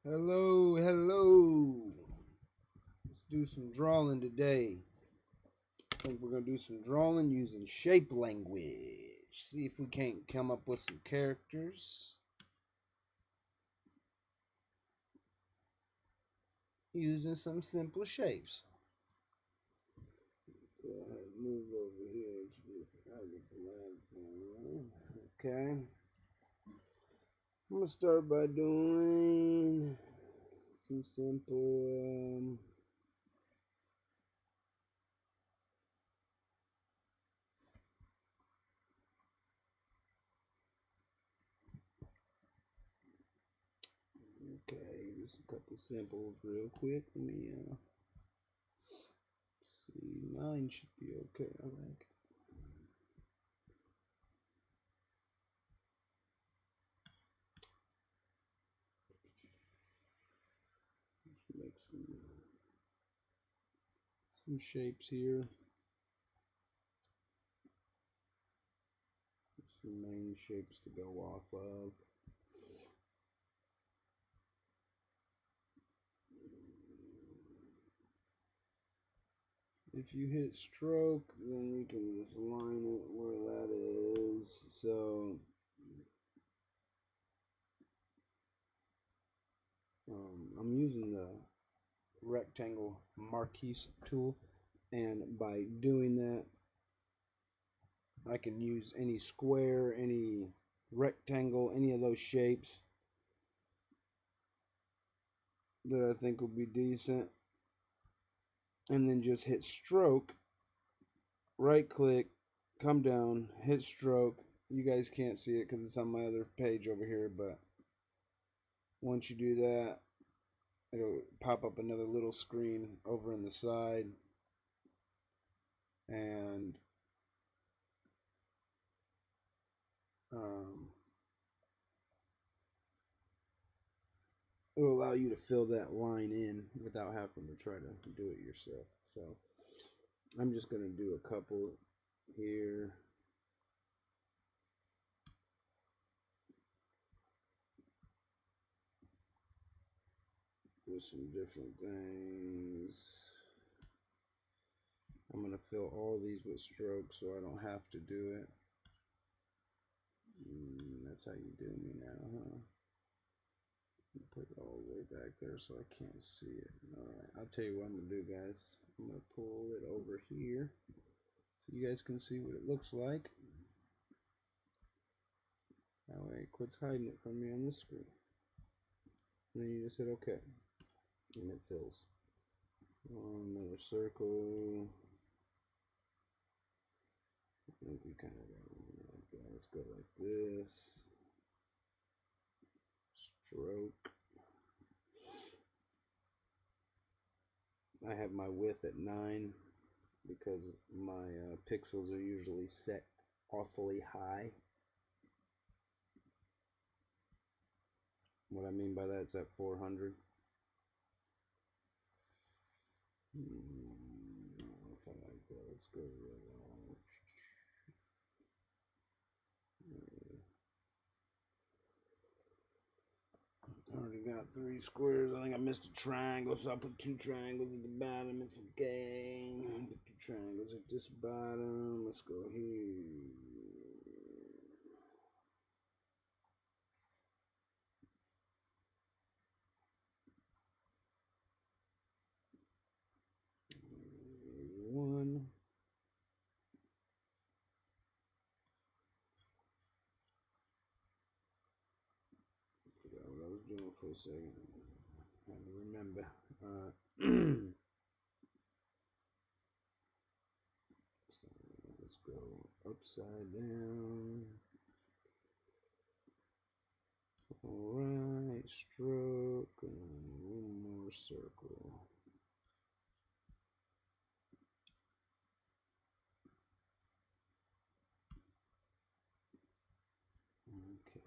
Hello, hello. Let's do some drawing today. I think we're going to do some drawing using shape language. See if we can't come up with some characters using some simple shapes. Go ahead and move over here to this other platform. Okay. I'm going to start by doing some simple okay, just a couple samples real quick. Let me see. 9 should be okay, I think. Just make some shapes here. Some main shapes to go off of. If you hit stroke, then you can just line it where that is. So I'm using the rectangle marquise tool, and by doing that I can use any square, any rectangle, any of those shapes that I think will be decent, and then just hit stroke, right click, come down, hit stroke. You guys can't see it because it's on my other page over here, but once you do that, it'll pop up another little screen over in the side, and it'll allow you to fill that line in without having to try to do it yourself. So I'm just going to do a couple here. With some different things. I'm going to fill all these with strokes so I don't have to do it. That's how you do me now, huh? Put it all the way back there so I can't see it. Alright, I'll tell you what I'm going to do, guys. I'm going to pull it over here so you guys can see what it looks like. That way it quits hiding it from me on the screen. And then you just hit OK. And it fills. Another circle. I think we kind of got one like that. Let's go like this. Stroke. I have my width at 9 because my pixels are usually set awfully high. What I mean by that is at 400. I don't know if I like that. Let's go real long. I already got 3 squares. I think I missed a triangle, so I'll put 2 triangles at the bottom. It's okay. Put 2 triangles at this bottom. Let's go here. One. Forgot what I was doing for a second. I had to remember. So let's go upside down. Alright, stroke, and one more circle. Okay.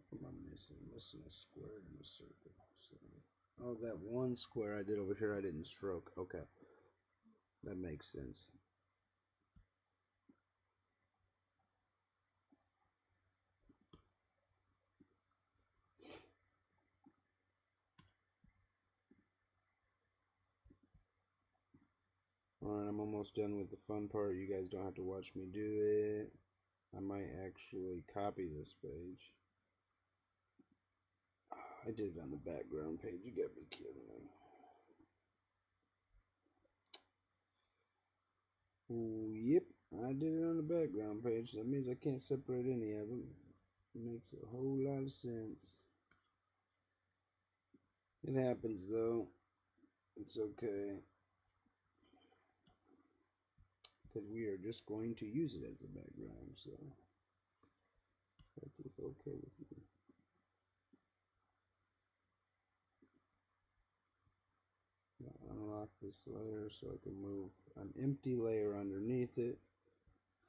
What am I missing? Missing a square and a circle. So, oh, that one square I did over here, I didn't stroke. Okay. That makes sense. Alright, I'm almost done with the fun part. You guys don't have to watch me do it. I might actually copy this page. I did it on the background page. You gotta be kidding me. Ooh, yep, I did it on the background page. That means I can't separate any of them. It makes a whole lot of sense. It happens though. It's okay. Because we are just going to use it as the background, so that is okay with me. Unlock this layer so I can move an empty layer underneath it,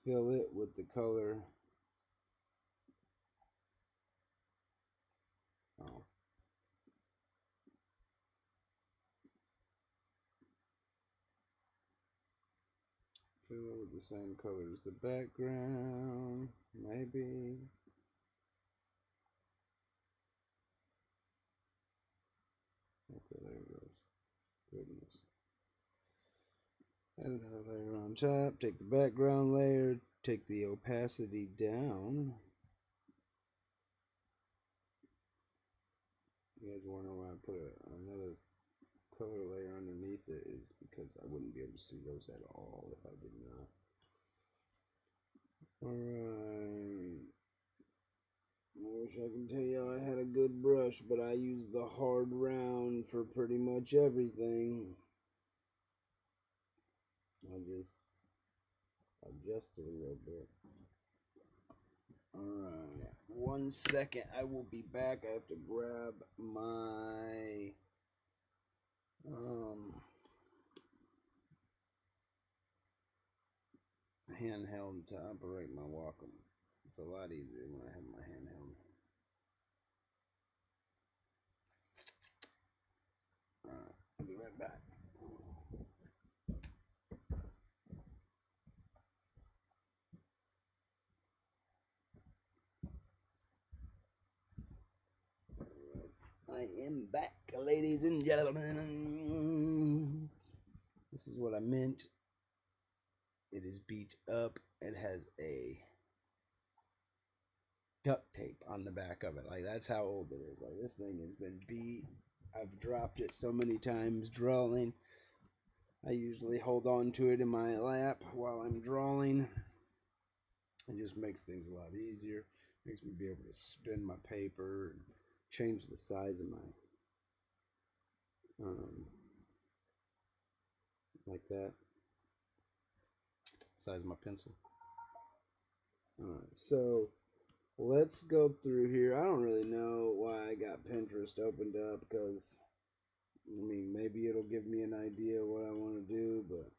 fill it with the color. Oh. Fill it with the same color as the background, maybe. Okay, there it goes. Goodness. Add another layer on top, take the background layer, take the opacity down. You guys wonder why I put another color layer underneath it is because I wouldn't be able to see those at all if I did not. Alright. I wish I can tell you I had a good brush, but I used the hard round for pretty much everything. I just adjusted a little bit. Alright, 1 second, I will be back. I have to grab my handheld to operate my Wacom. It's a lot easier when I have my handheld. Alright, I'll be right back. I am back, ladies and gentlemen. This is what I meant. It is beat up. It has a duct tape on the back of it. Like, that's how old it is. Like, this thing has been beat. I've dropped it so many times drawing. I usually hold on to it in my lap while I'm drawing. It just makes things a lot easier. Makes me be able to spin my paper and change the size of my like that. Size of my pencil. Alright, so let's go through here. I don't really know why I got Pinterest opened up, because I mean, maybe it'll give me an idea of what I want to do, but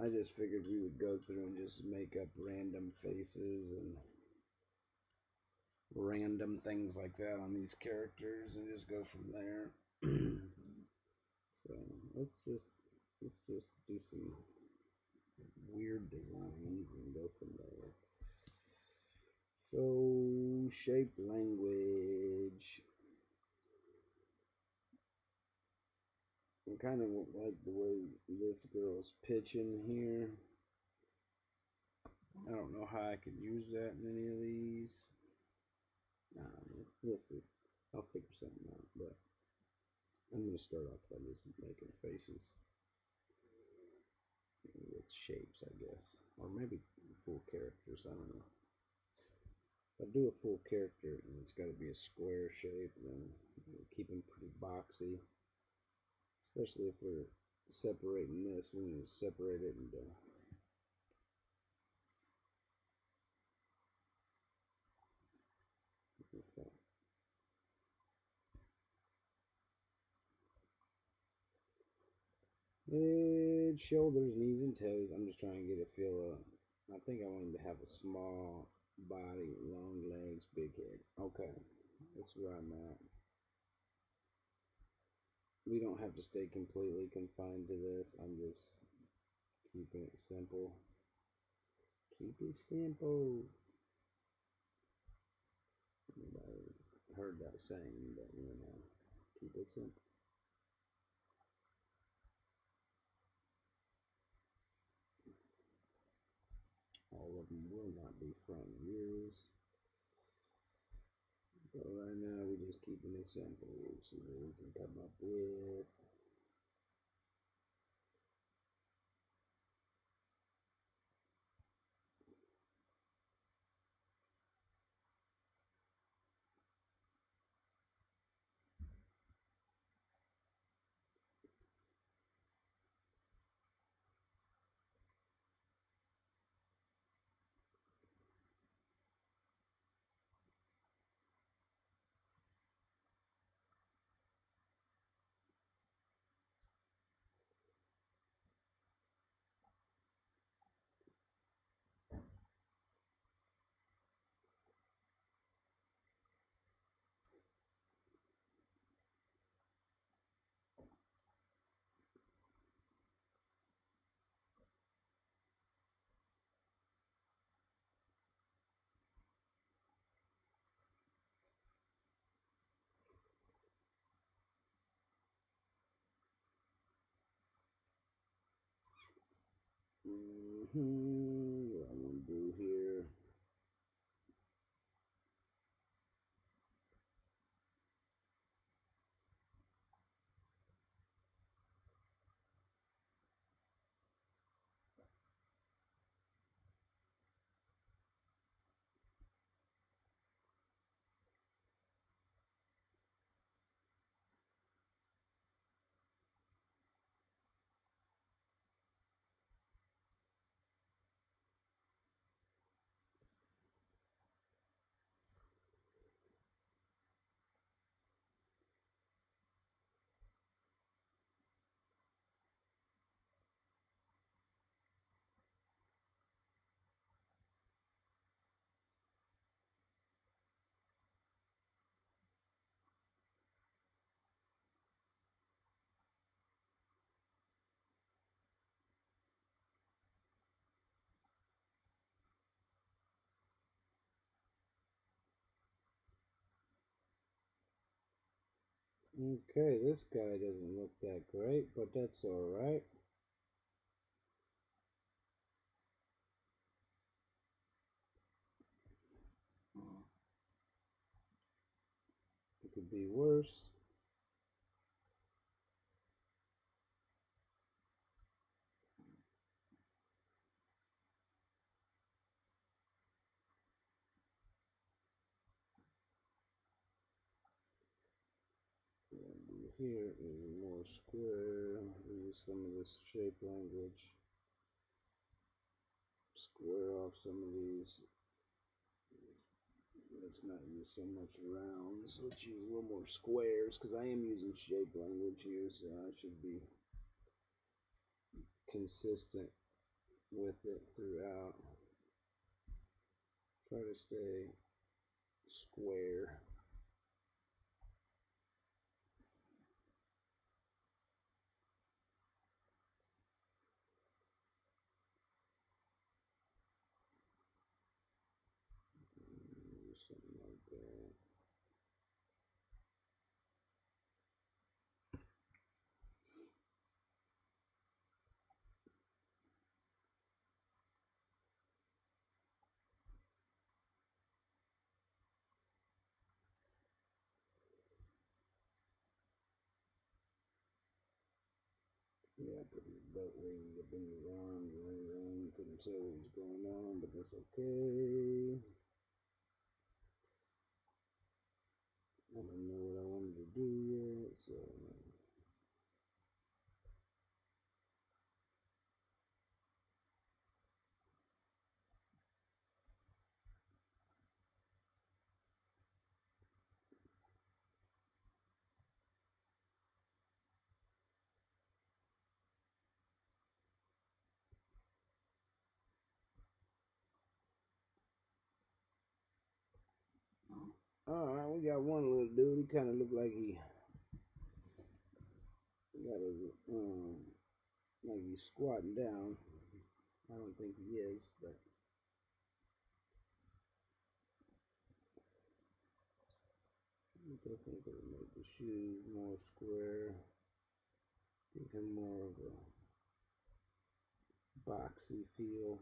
I just figured we would go through and just make up random faces and random things like that on these characters and just go from there. So let's just do some weird designs and go from there. So shape language. I kind of like the way this girl's pitching here. I don't know how I could use that in any of these. We'll see. I'll figure something out, but I'm going to start off by just making faces with shapes, I guess. Or maybe full characters, I don't know. If I do a full character and it's got to be a square shape, then keep them pretty boxy. Especially if we're separating this, we need to separate it into okay. Head, shoulders, knees, and toes. I'm just trying to get a feel of. I think I want him to have a small body, long legs, big head. Okay, that's where I'm at. We don't have to stay completely confined to this. I'm just keeping it simple. Keep it simple. I've heard that saying, but you know, keep it simple. will not be front views. But right now we're just keeping it simple. We'll see what we can come up with. What I'm gonna do here. Okay, this guy doesn't look that great, but that's all right. It could be worse. Here is more square. Use some of this shape language. Square off some of these. Let's not use so much rounds. Let's use a little more squares because I am using shape language here, so I should be consistent with it throughout. Try to stay square. Something like that. Yeah, put his butt wings up in his arms and everything. Couldn't tell what was going on, but that's okay. I don't know what I wanted to do yet, so alright, we got one little dude. He kind of looked like he got his, like he's squatting down. I don't think he is, but I definitely gonna make the shoes more square. Give him more of a boxy feel.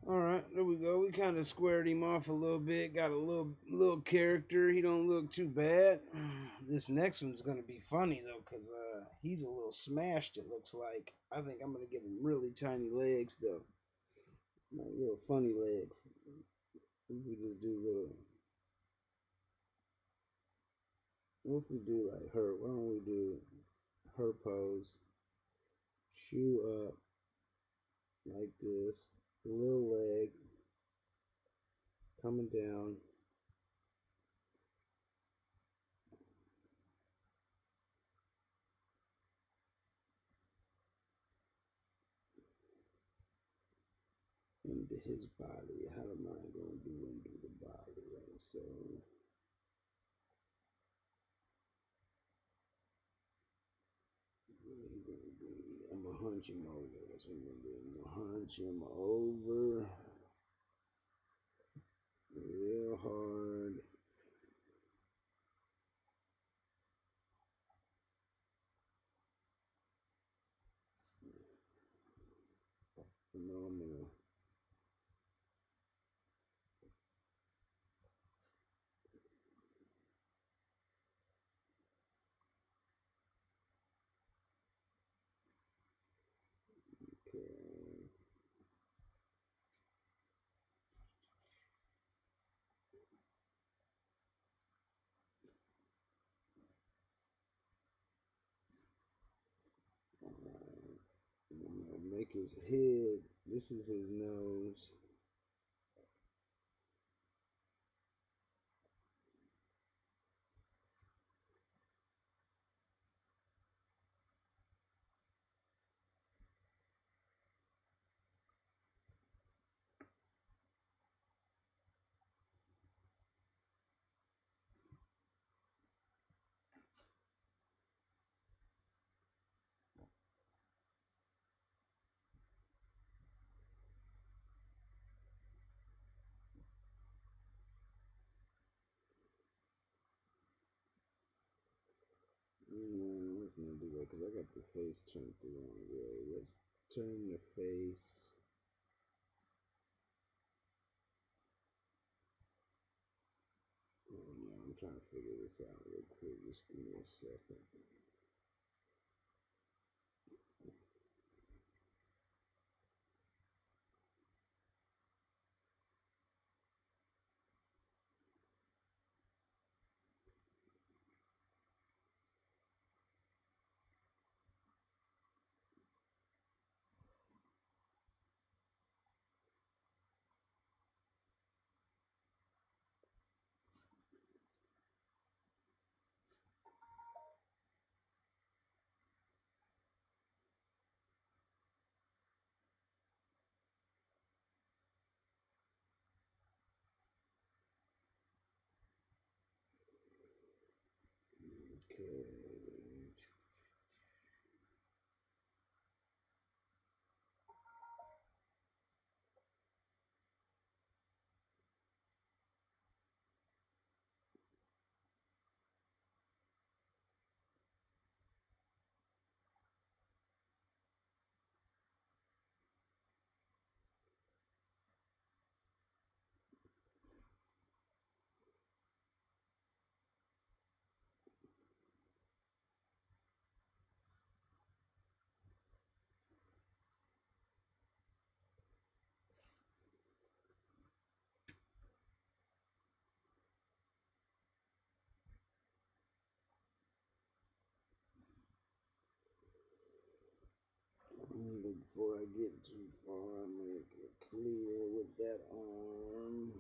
All right, there we go. We kind of squared him off a little bit. Got a little character. He don't look too bad. This next one's gonna be funny though, cause he's a little smashed. It looks like. I think I'm gonna give him really tiny legs though, like little funny legs. We could just do little. What if we do like her? Why don't we do her pose? Shoe up like this. Little leg coming down. Into his body. How am I going to do into the body? Right? So I'm gonna hunch him over. That's what I'm gonna do. I'm gonna hunch him over real hard. And then I'm gonna okay. Alright. I'm gonna make his head. This is his nose. Let's not do that because I got the face turned the wrong way. Let's turn the face. Oh yeah, I'm trying to figure this out real quick. Just give me a second. Okay. Before I get too far, make it clear with that arm.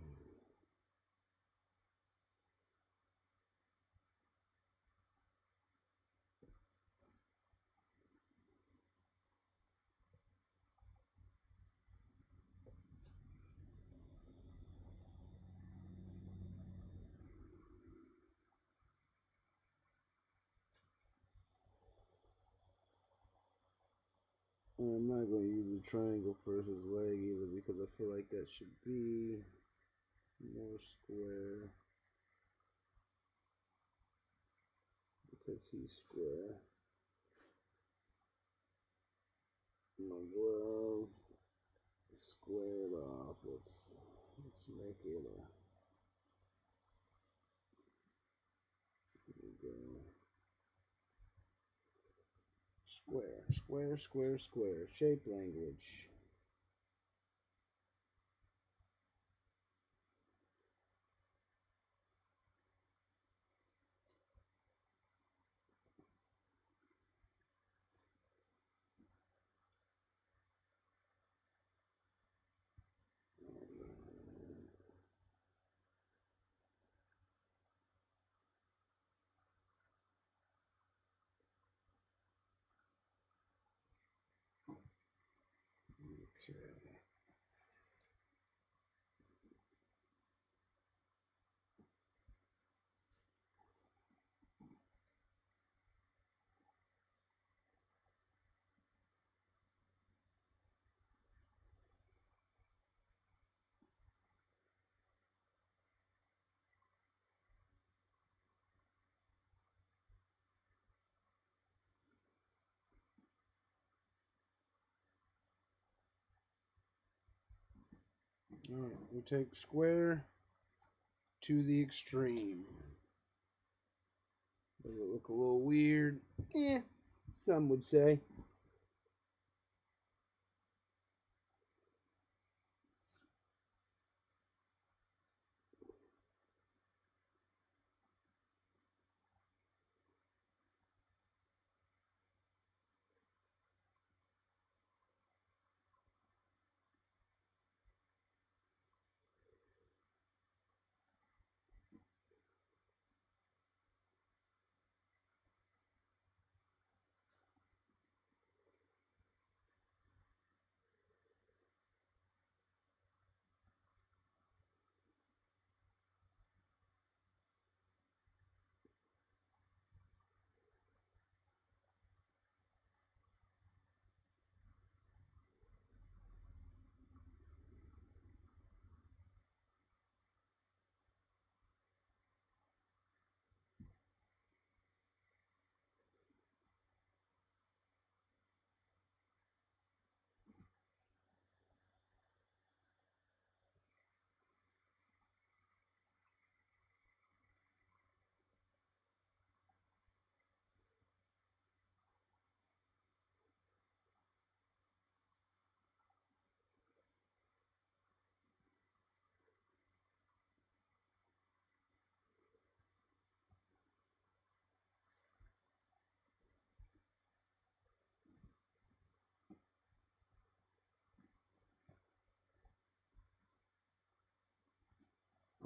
And I'm not going to use the triangle for his leg either because I feel like that should be more square because he's square. My glove squared off. Let's make it a. Here we go. Square, square, square, square. Shape language. Okay. All right, we take square to the extreme. Does it look a little weird? Yeah, some would say.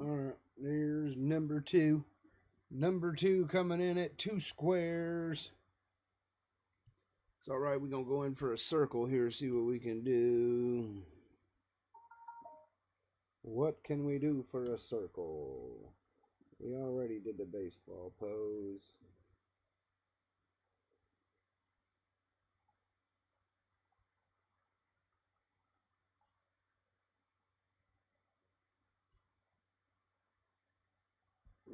All right, there's number two. Number two coming in at 2 squares. It's all right. We're going to go in for a circle here, see what we can do. What can we do for a circle? We already did the baseball pose.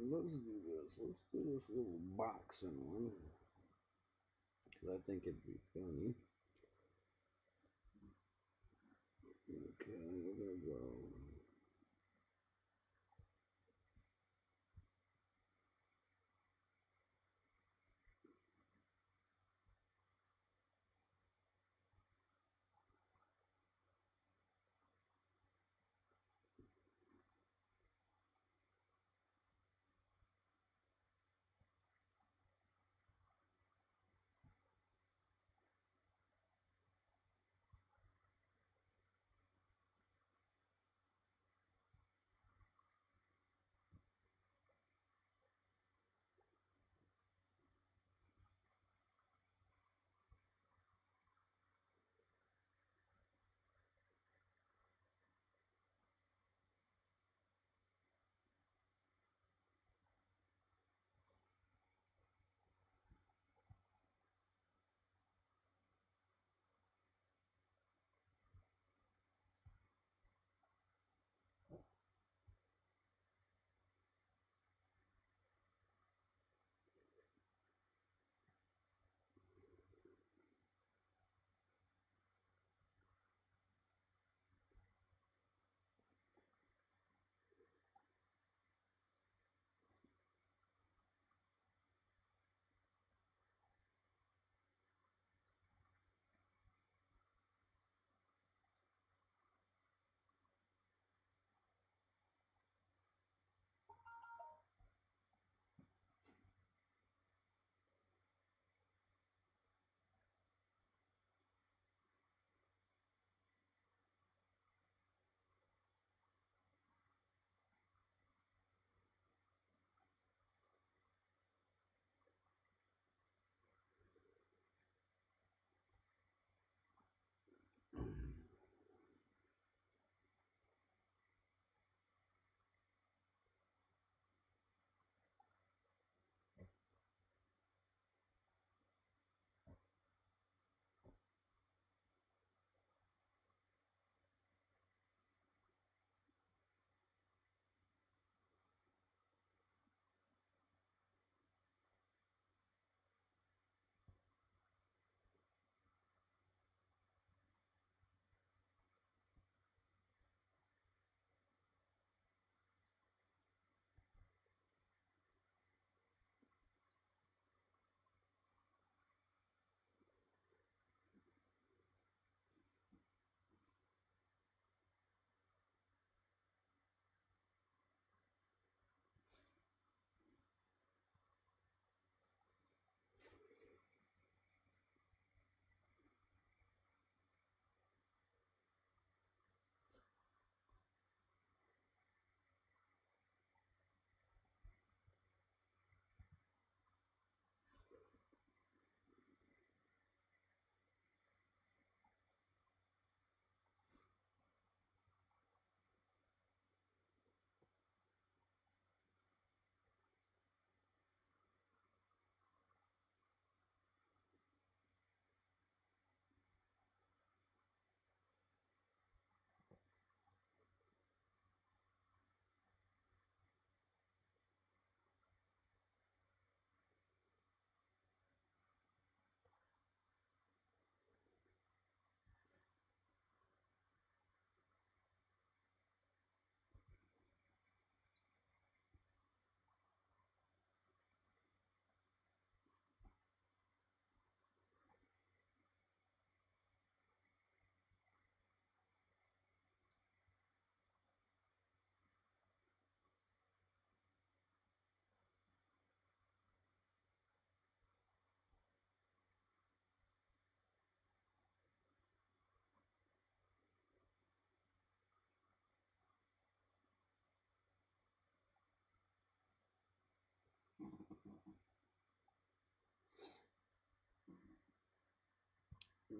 Let's do this. Let's do this little boxing one. Because I think it'd be funny. Okay, we're going to go.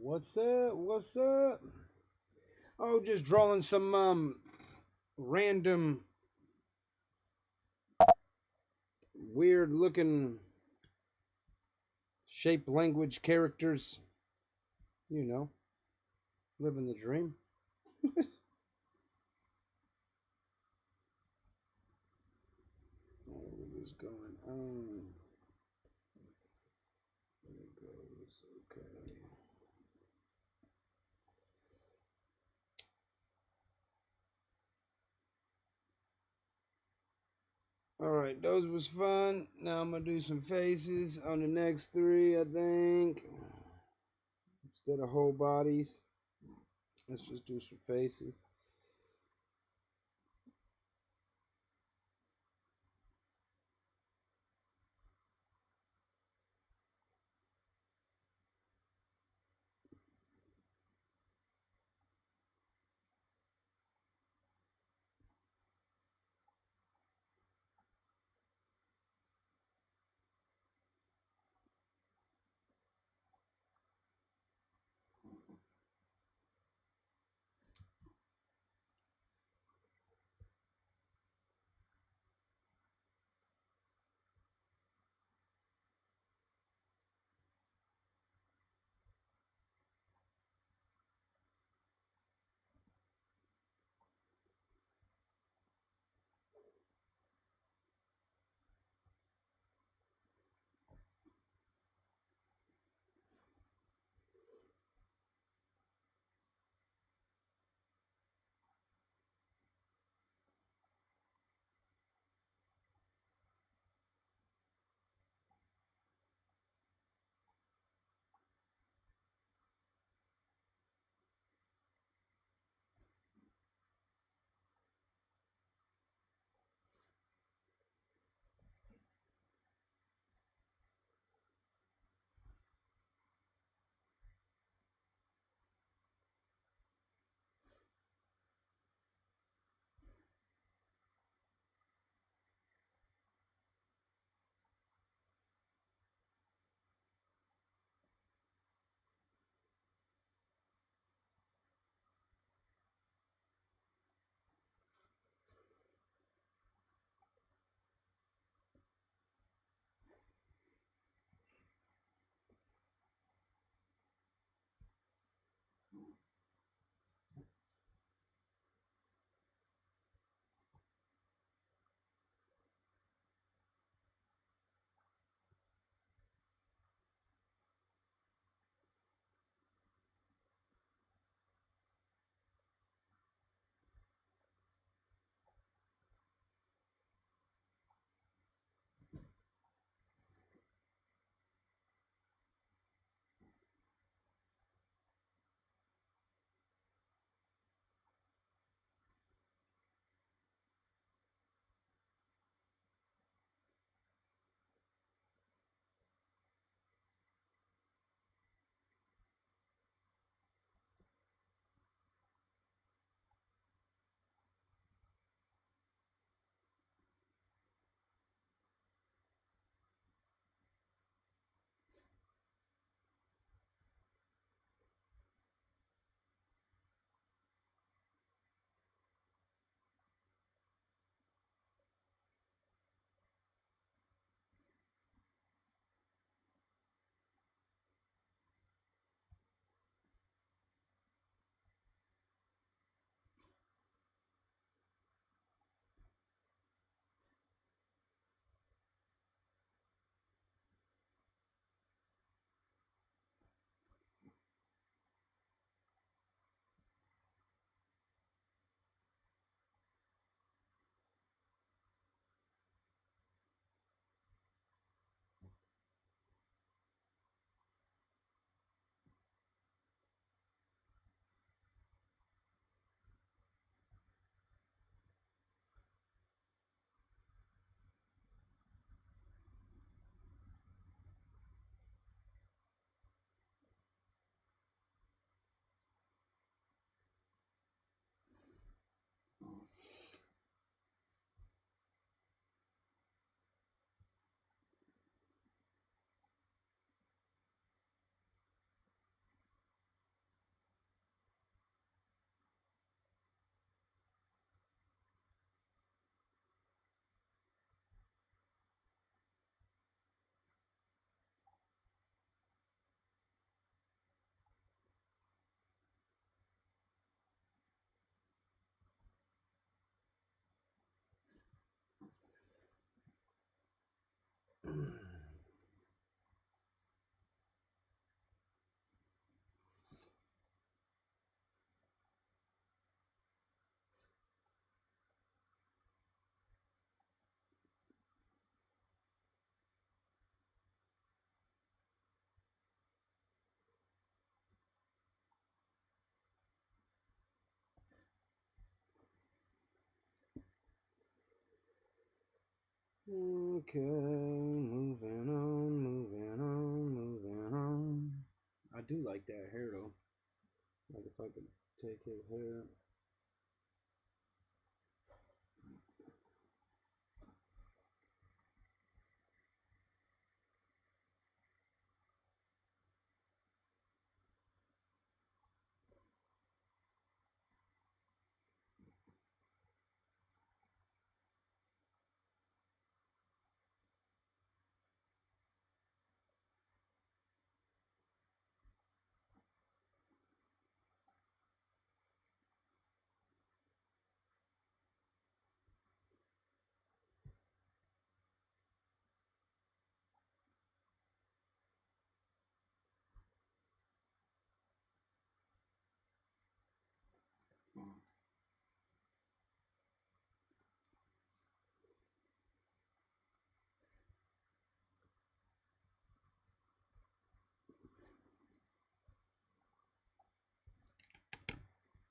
What's up? What's up? Oh, just drawing some random weird looking shape language characters. You know, living the dream. Where is this going? There it goes. Okay. All right, those was fun. Now I'm gonna do some faces on the next three, I think. Instead of whole bodies, let's just do some faces. Okay, moving on, moving on, moving on. I do like that hair though. Like if I could take his hair.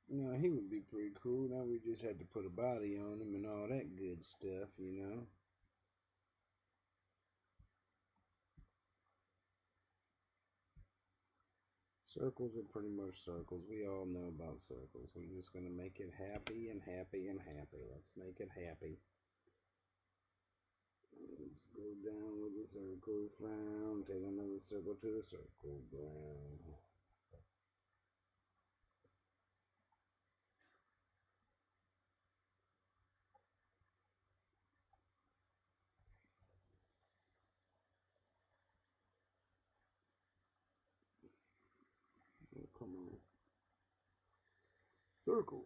No, he would be pretty cool. Now we just had to put a body on him and all that good stuff, you know. Circles are pretty much circles. We all know about circles. We're just gonna make it happy and happy and happy. Let's make it happy. Let's go down with the circle, frown, take another circle to the circle, ground. Oh, come on. Circle.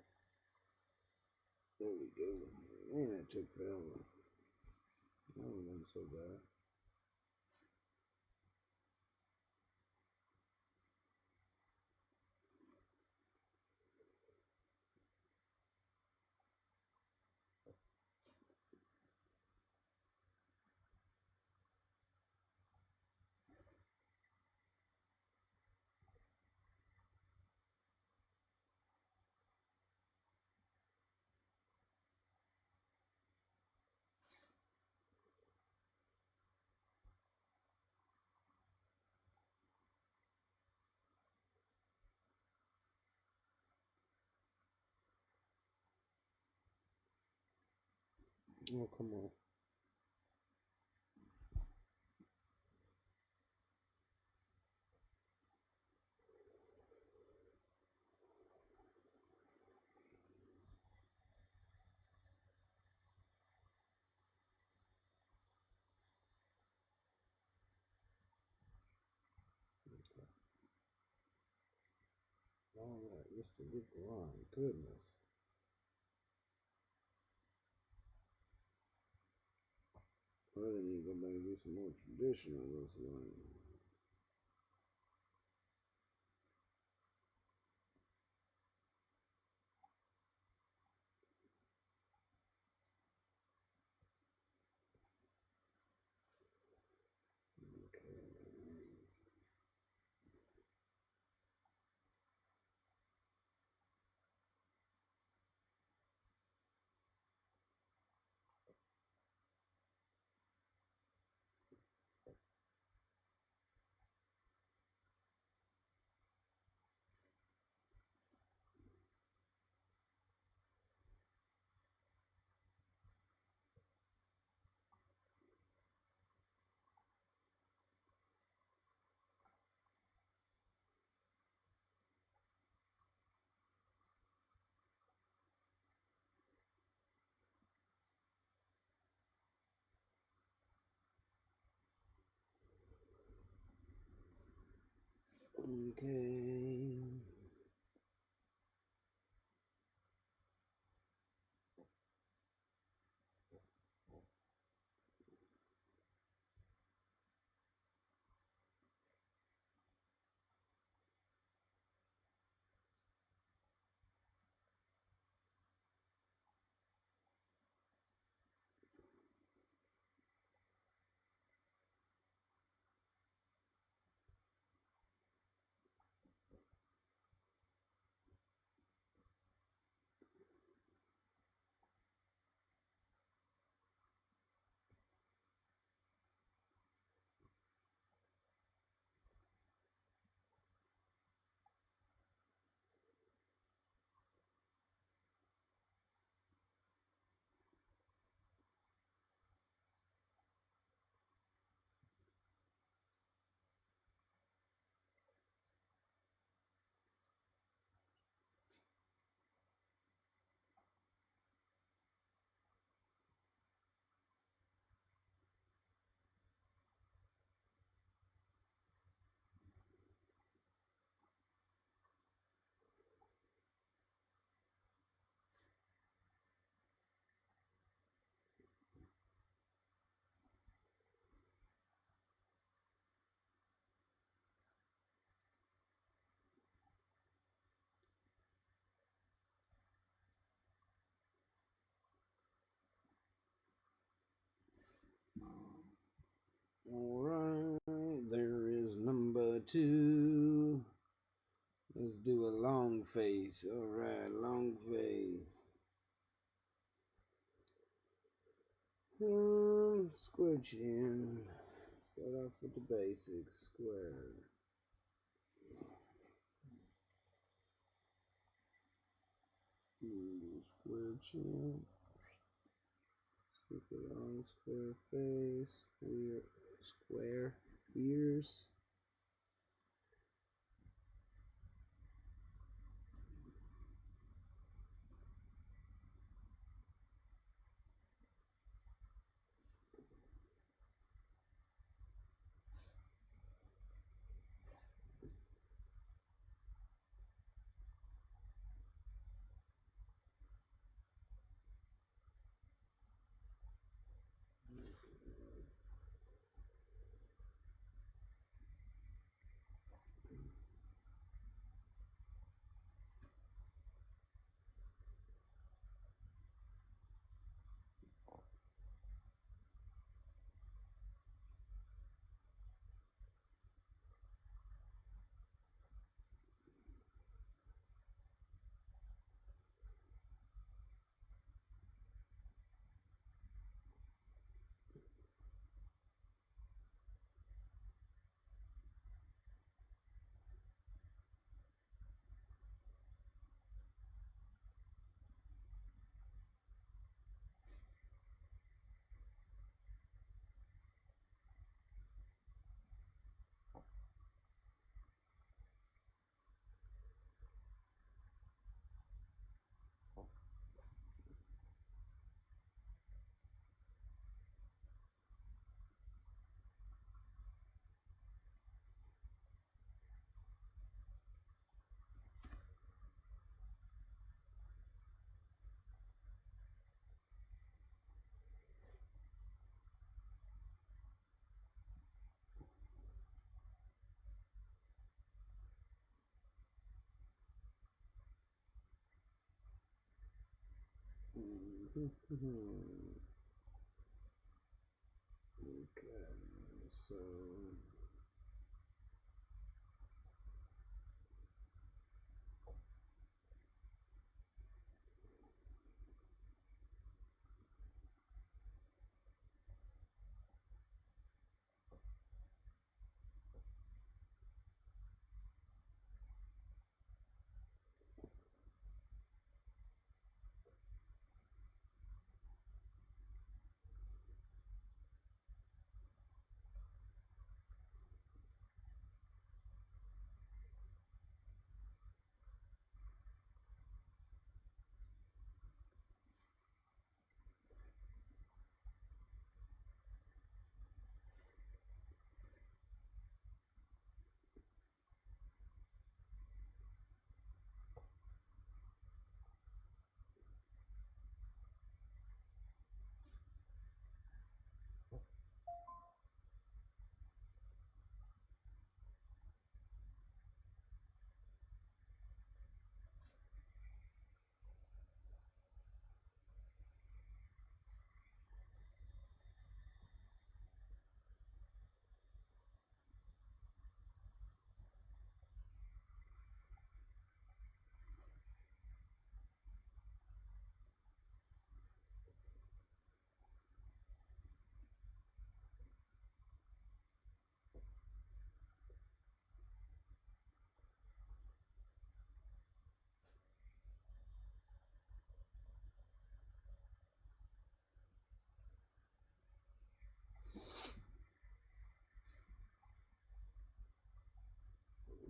There we go. Man, that took forever. That wasn't so bad. Oh, come on. All right, Mr. Get the line. Goodness. Well, then you go back and do some more traditional wrestling. Okay. Alright, there is number 2. Let's do a long face. Alright, long face. Square chin. Start off with the basics. Square. Square chin. Stick it on square face. Square ears. Okay, so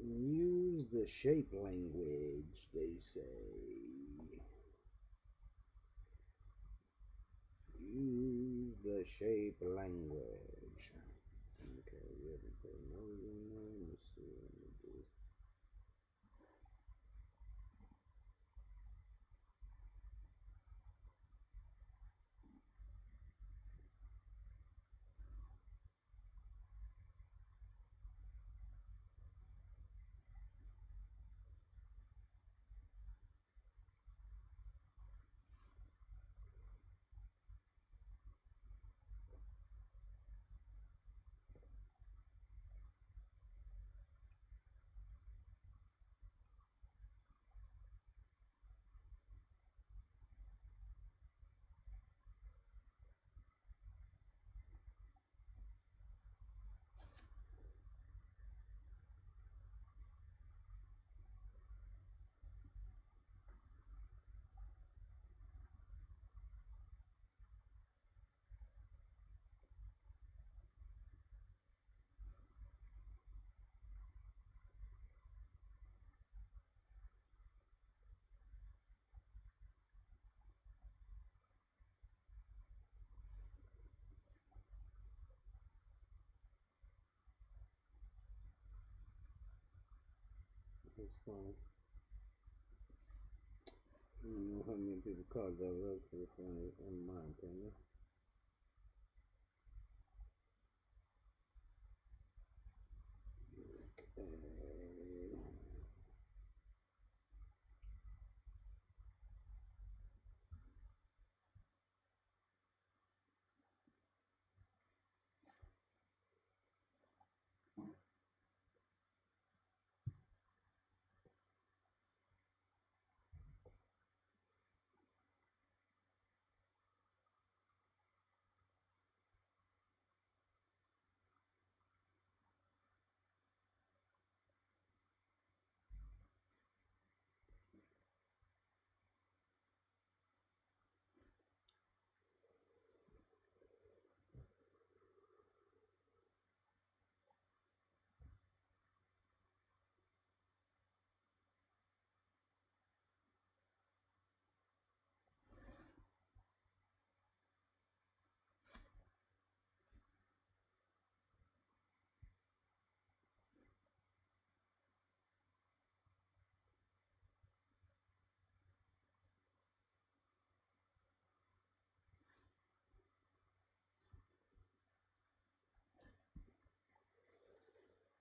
use the shape language, they say. Use the shape language. Okay, we have to put a nose in there. Let's see what we do. It's funny. I don't know how many people call that. That's pretty funny, in my opinion. Okay.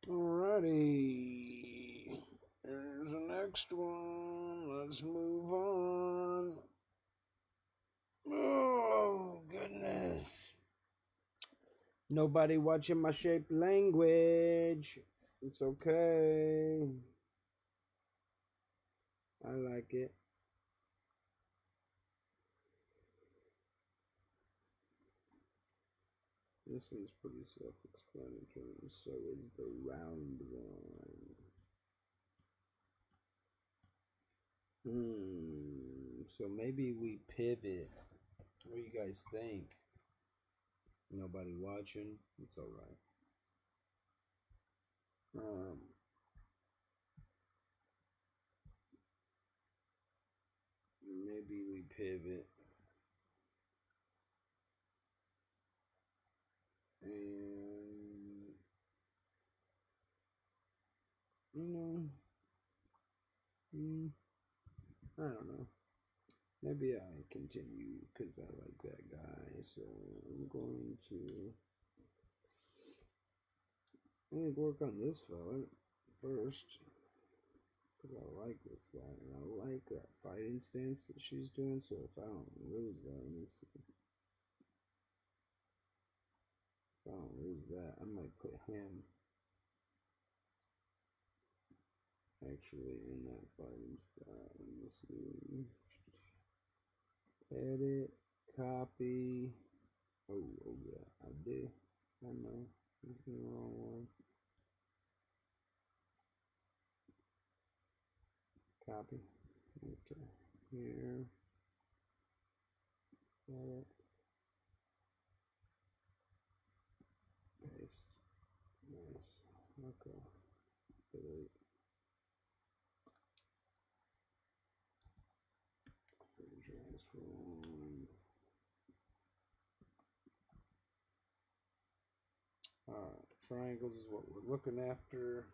Alrighty. There's the next one. Let's move on. Oh, goodness. Nobody watching my shape language. It's okay. I like it. This one's pretty self-explanatory. So is the round one. So maybe we pivot. What do you guys think? Nobody watching. It's all right. Maybe we pivot. And I don't know. Maybe I continue because I like that guy. So I'm going to work on this fella first because I like this guy and I like that fighting stance that she's doing. So if I don't lose that, let me see. If I don't lose that, I might put him actually in that fighting style. Let me see. Edit, copy. Oh yeah, I did. I know. This is the wrong one. Copy. Okay. Here. Edit. Paste. Nice. Okay. Delete. Transform. Alright. Triangles is what we're looking after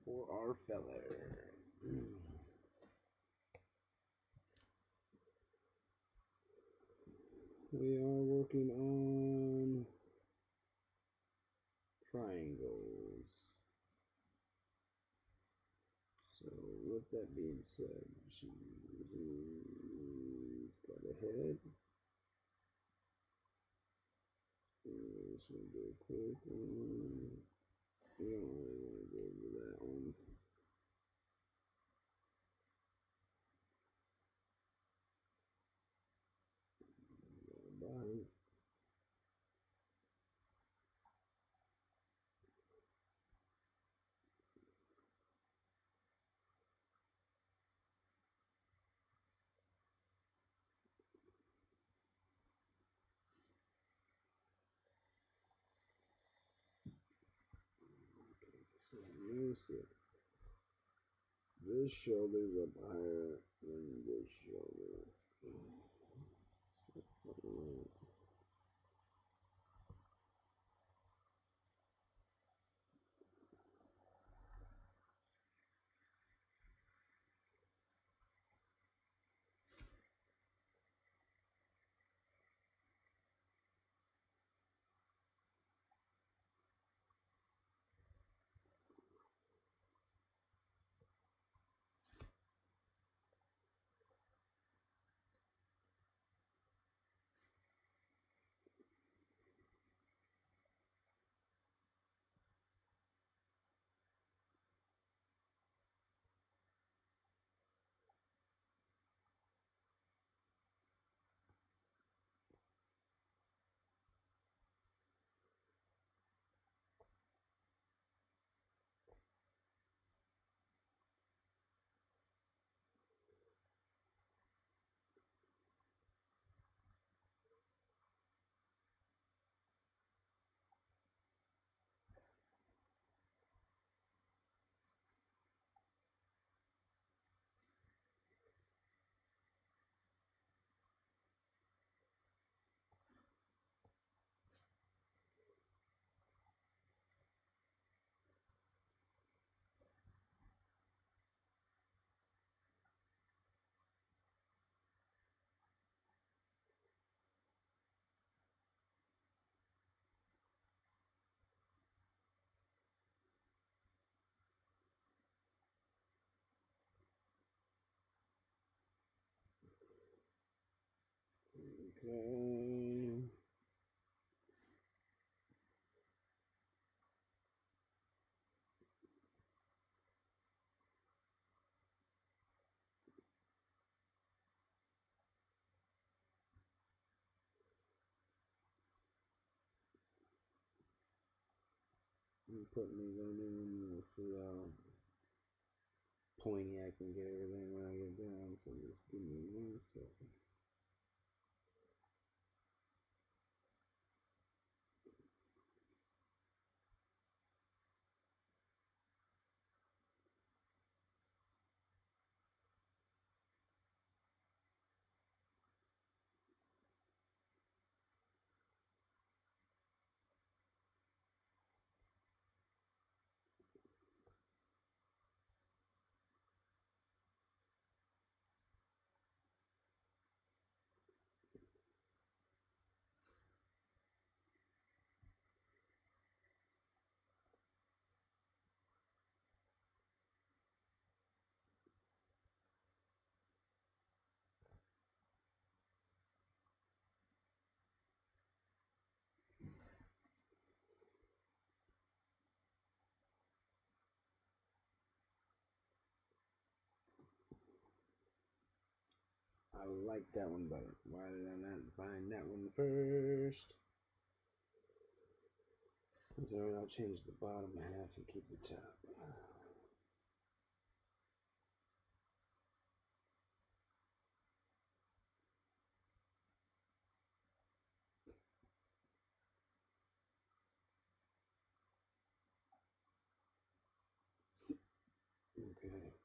for our feller. We are working on triangles. So with that being said, she's got a head. This one real quick. We don't really want to go over that one. Body. So notice it. This shoulder's up higher than this shoulder. Okay. I'm putting these on in. We'll see how pointy I can get everything when I get down. So just give me 1 second. I like that one better. Why did I not find that one first? Alright, I'll change the bottom half and keep the top. Okay.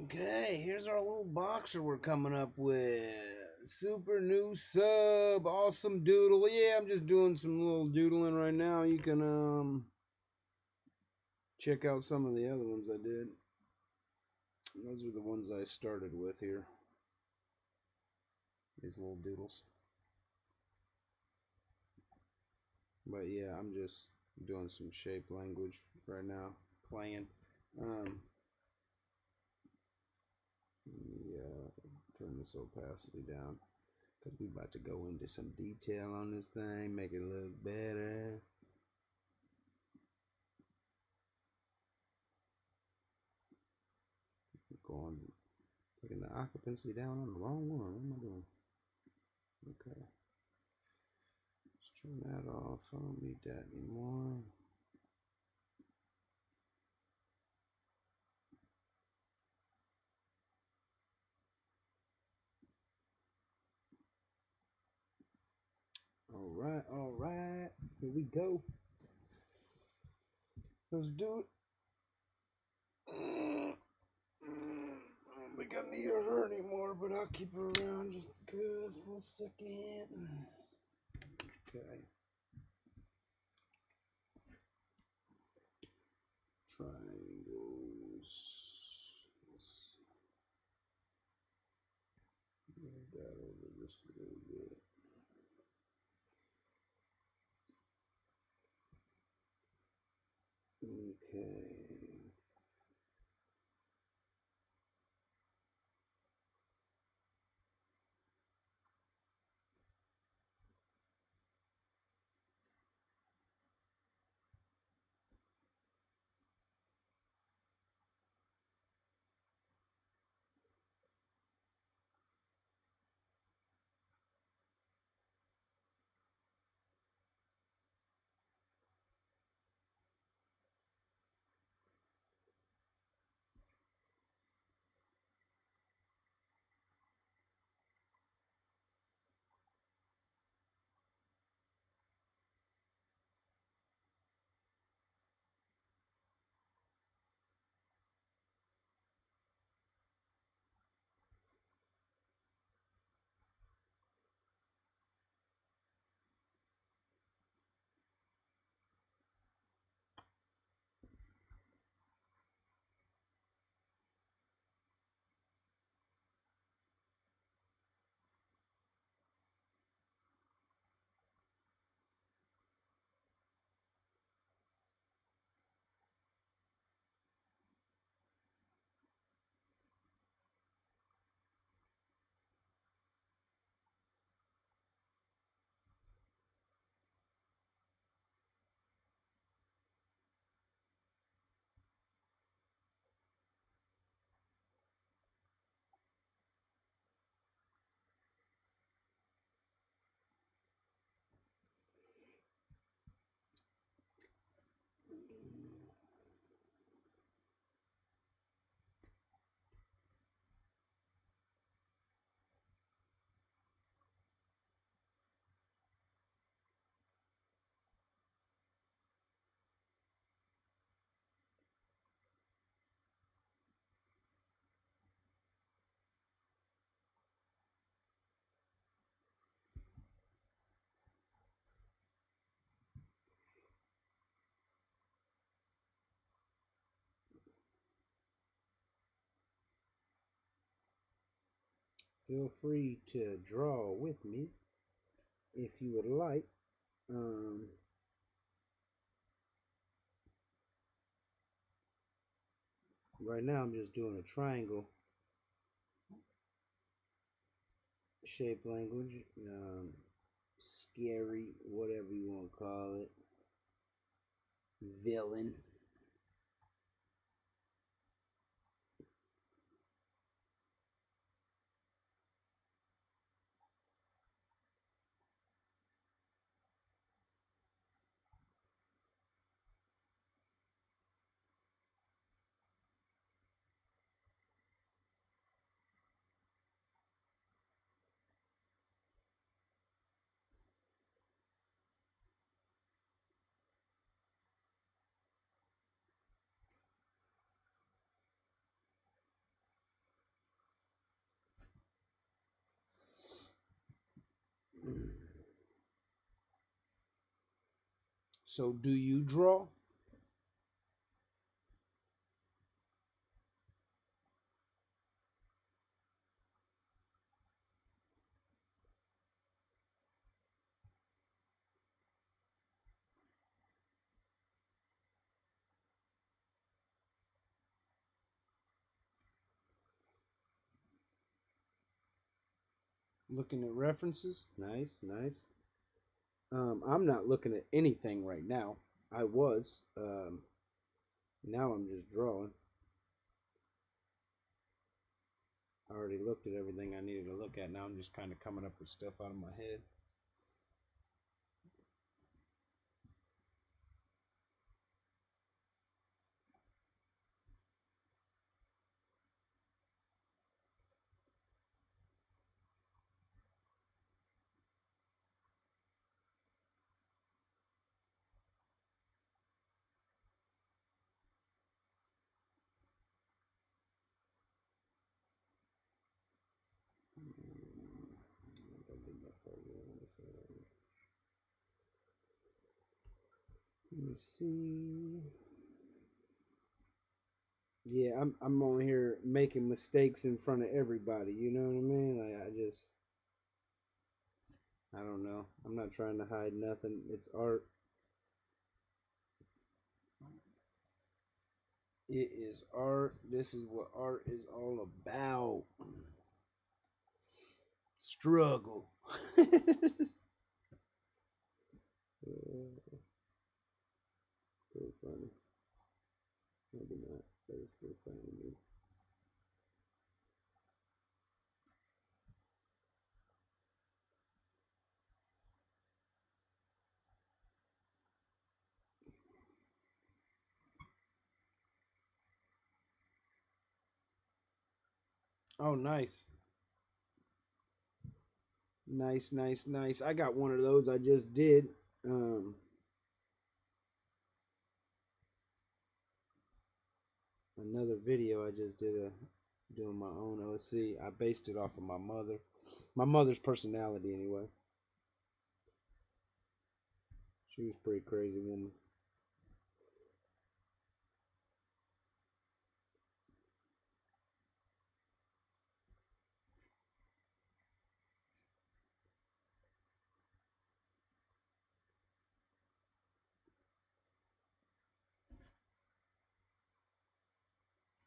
Okay, here's our little boxer we're coming up with. Super new sub, awesome doodle. Yeah, I'm just doing some little doodling right now. You can check out some of the other ones I did. Those are the ones I started with here. These little doodles. But yeah, I'm just doing some shape language right now, playing. Yeah, turn this opacity down because we about to go into some detail on this thing, make it look better. Going, taking the occupancy down on the wrong one. What am I doing? Okay, let's turn that off. I don't need that anymore. All right, here we go. Let's do it. I don't think I need her anymore, but I'll keep her around just because for a second. Okay. Triangles. Move that over just a little bit. Okay. Feel free to draw with me if you would like. Right now I'm just doing a triangle shape language, scary, whatever you want to call it, villain. So, do you draw? Looking at references? Nice, nice. I'm not looking at anything right now. I was. Now I'm just drawing. I already looked at everything I needed to look at. Now I'm just kind of coming up with stuff out of my head. Let me see. Yeah, I'm on here making mistakes in front of everybody. You know what I mean? Like I don't know. I'm not trying to hide nothing. It's art. It is art. This is what art is all about. Struggle. Pretty funny. Maybe not. That is pretty funny to me. Oh, nice. Nice, nice, nice. I got one of those I just did. Another video I just did doing my own OC. I based it off of my mother. My mother's personality anyway. She was a pretty crazy woman.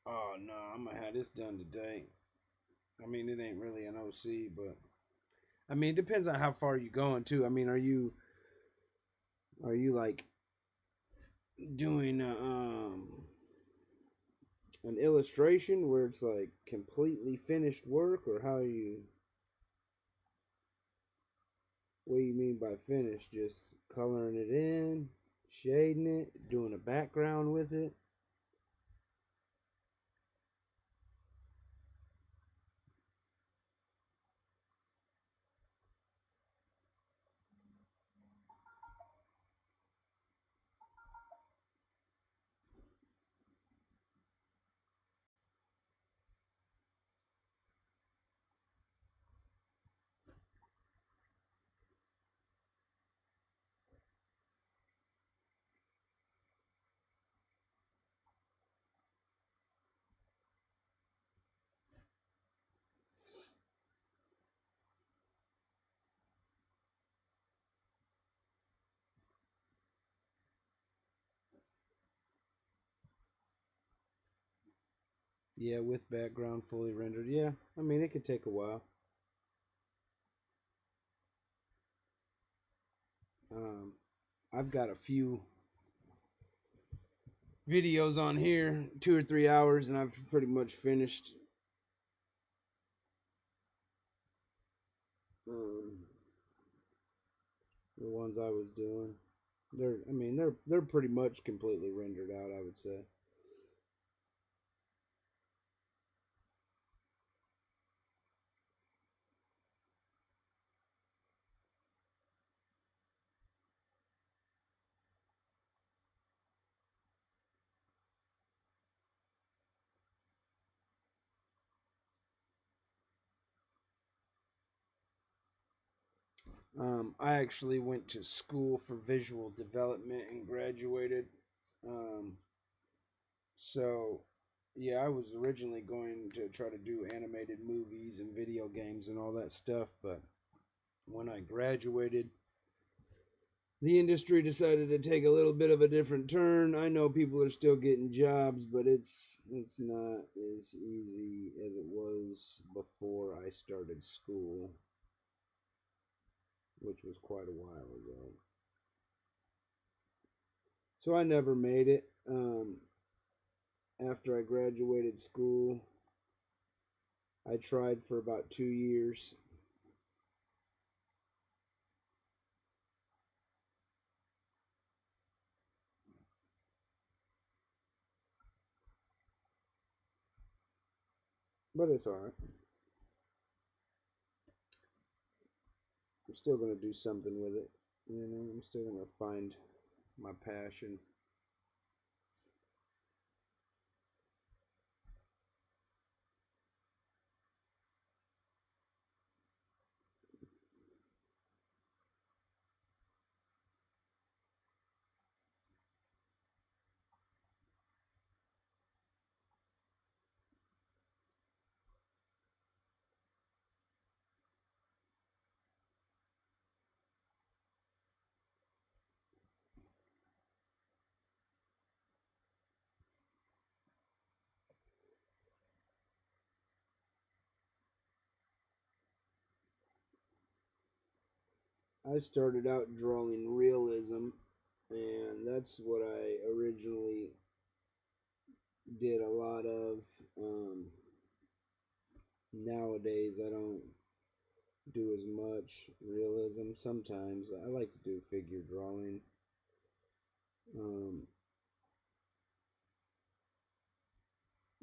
Oh no, I'm gonna have this done today. I mean, it ain't really an OC, but I mean, it depends on how far you going too. I mean, are you like doing an illustration where it's like completely finished work, or how you? What do you mean by finished? Just coloring it in, shading it, doing a background with it? Yeah, with background fully rendered. Yeah, I mean, it could take a while. Um, I've got a few videos on here, 2 or 3 hours, and I've pretty much finished. Um, the ones I was doing, I mean, they're pretty much completely rendered out, I would say. I actually went to school for visual development and graduated. Um, so, yeah, I was originally going to try to do animated movies and video games and all that stuff, but when I graduated, the industry decided to take a little bit of a different turn. I know people are still getting jobs, but it's not as easy as it was before I started school, which was quite a while ago. So I never made it. After I graduated school, I tried for about 2 years. But it's alright. I'm still gonna do something with it. You know, I'm still gonna find my passion. I started out drawing realism, and that's what I originally did a lot of. Um, Nowadays, I don't do as much realism. Sometimes I like to do figure drawing. Um,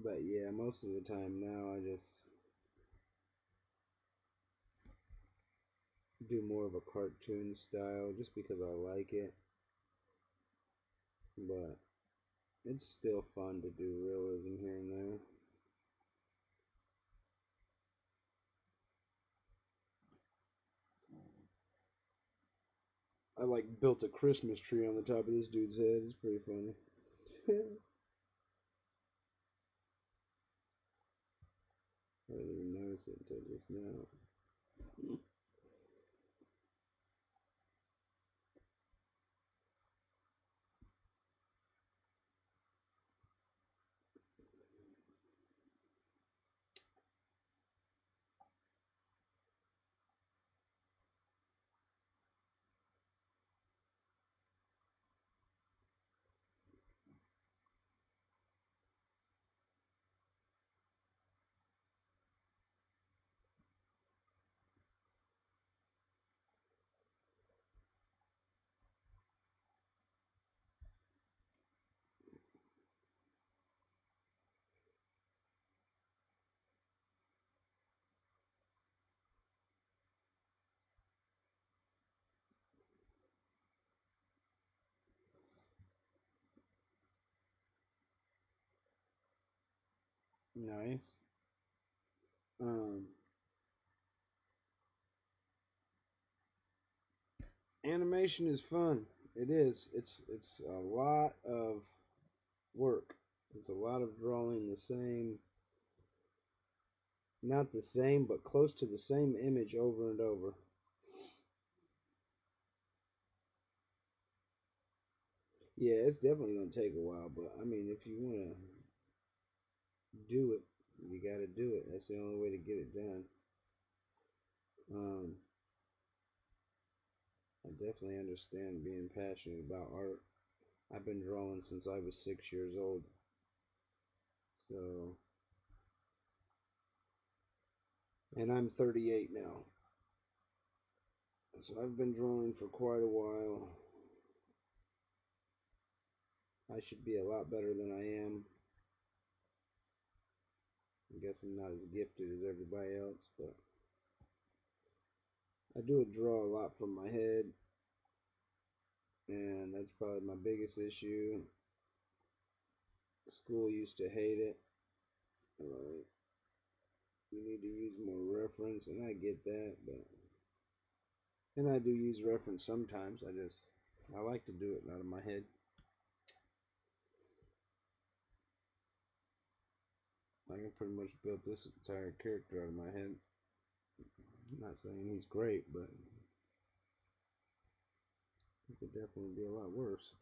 but yeah, most of the time now I just do more of a cartoon style just because I like it. But it's still fun to do realism here and there. I like built a Christmas tree on the top of this dude's head. It's pretty funny. I didn't even notice it until just now. Nice. Um, Animation is fun. It is. It's a lot of work. It's a lot of drawing the same, not the same, but close to the same image over and over. Yeah, it's definitely gonna take a while, but I mean, if you wanna do it, you gotta do it. That's the only way to get it done. Um, I definitely understand being passionate about art. I've been drawing since I was 6 years old, so and I'm 38 now. So I've been drawing for quite a while. I should be a lot better than I am. I guess I'm not as gifted as everybody else, but I do draw a lot from my head, and that's probably my biggest issue. School used to hate it. Like, you need to use more reference, and I get that, but And I do use reference sometimes. I like to do it out of my head. I can pretty much build this entire character out of my head. I'm not saying he's great, but he could definitely be a lot worse.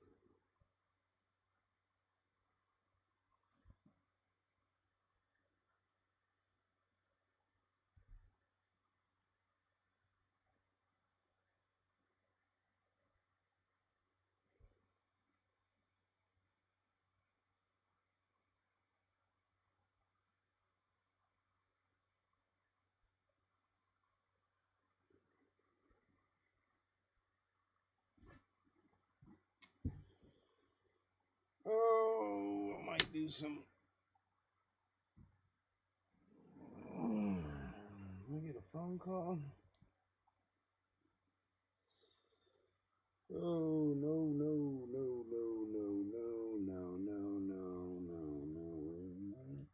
Oh, I might do some. I get a phone call. Oh no no no no no no no no no no no.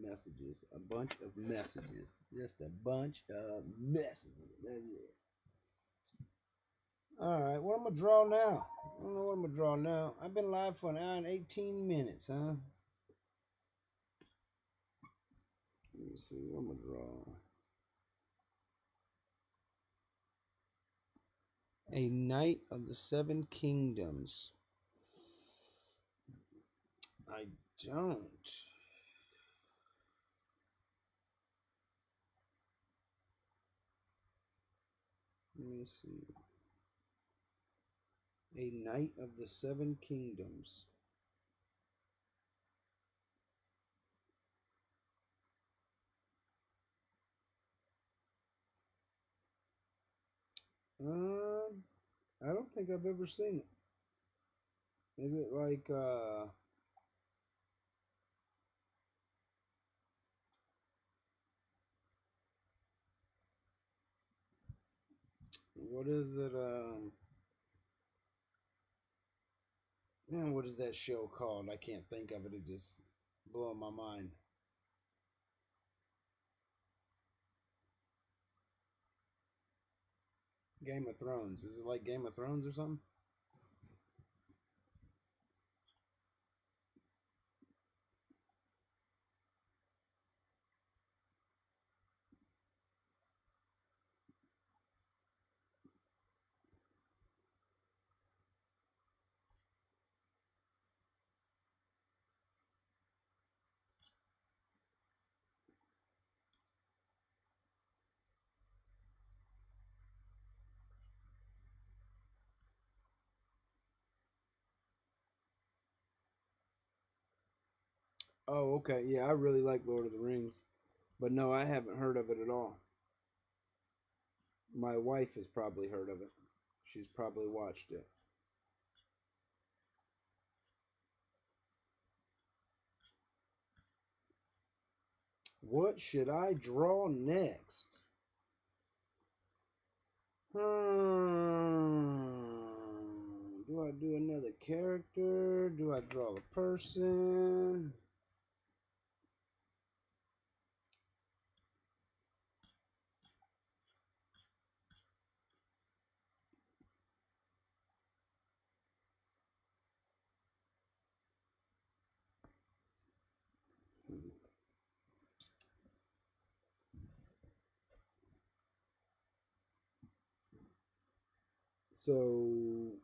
Messages, a bunch of messages, just a bunch of messages. That's it. All right, what I'm gonna draw now? I don't know what I'm gonna draw now. I've been live for an hour and 18 minutes, huh? Let me see what I'm gonna draw. A Knight of the Seven Kingdoms. I don't. Let me see. A Knight of the Seven Kingdoms. I don't think I've ever seen it. Is it like what is it? Man, what is that show called? I can't think of it. It just blew my mind. Game of Thrones. Is it like Game of Thrones or something? Oh, okay. Yeah, I really like Lord of the Rings. But no, I haven't heard of it at all. My wife has probably heard of it. She's probably watched it. What should I draw next? Do I do another character? Do I draw a person? So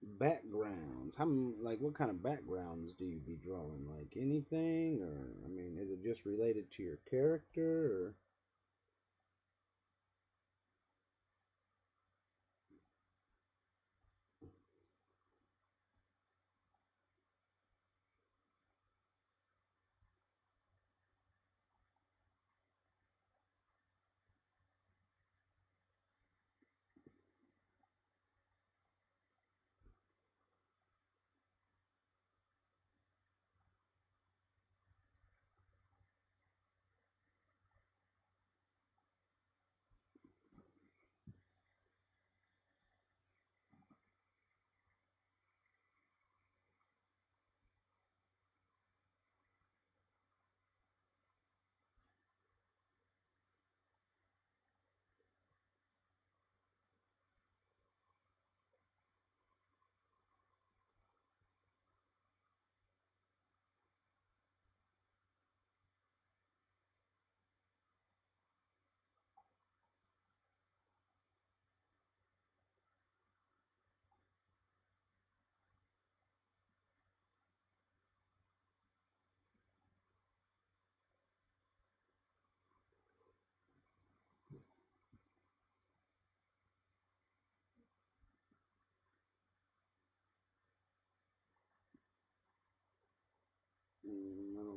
backgrounds. Like what kind of backgrounds do you be drawing? Like anything, or I mean, is it just related to your character? Or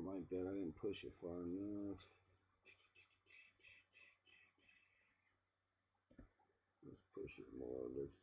don't like that. I didn't push it far enough. Let's push it more. Let's.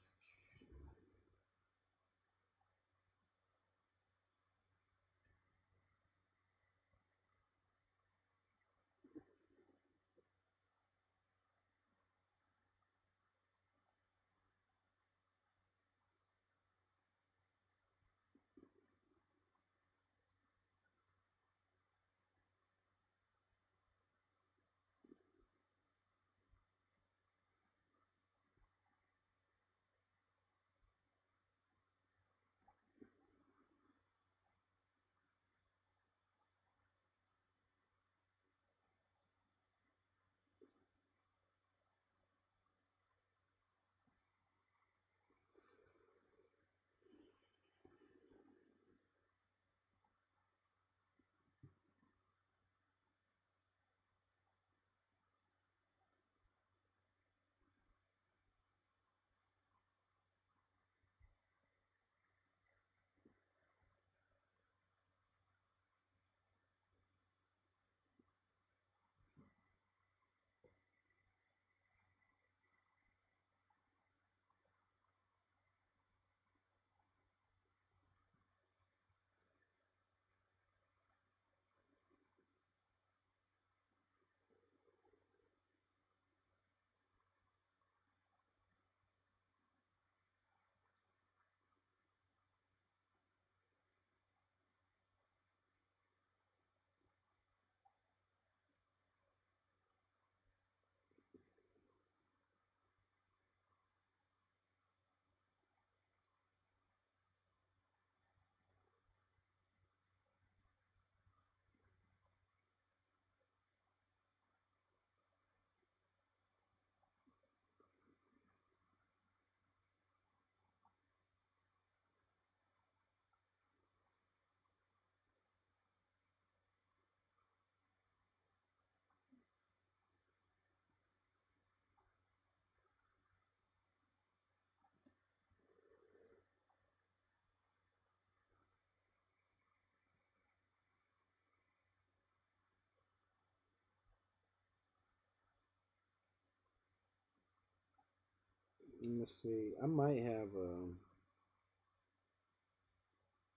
Let me see. I might have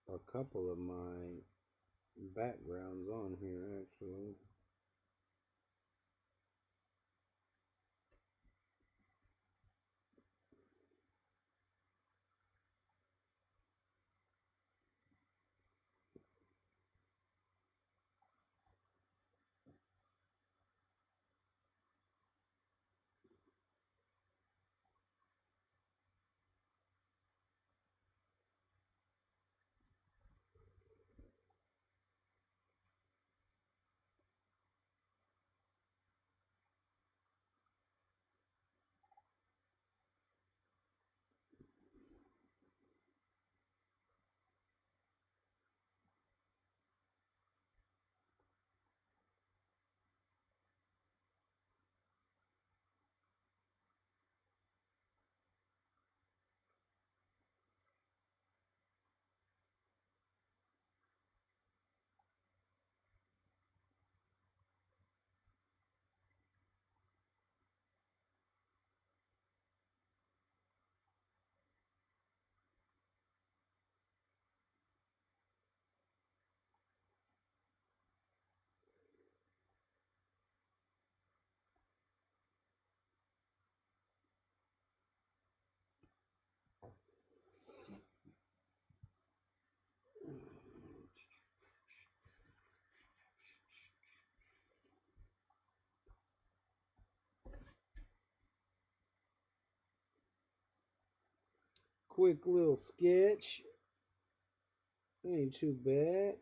a couple of my backgrounds on here actually. Quick little sketch. Ain't too bad.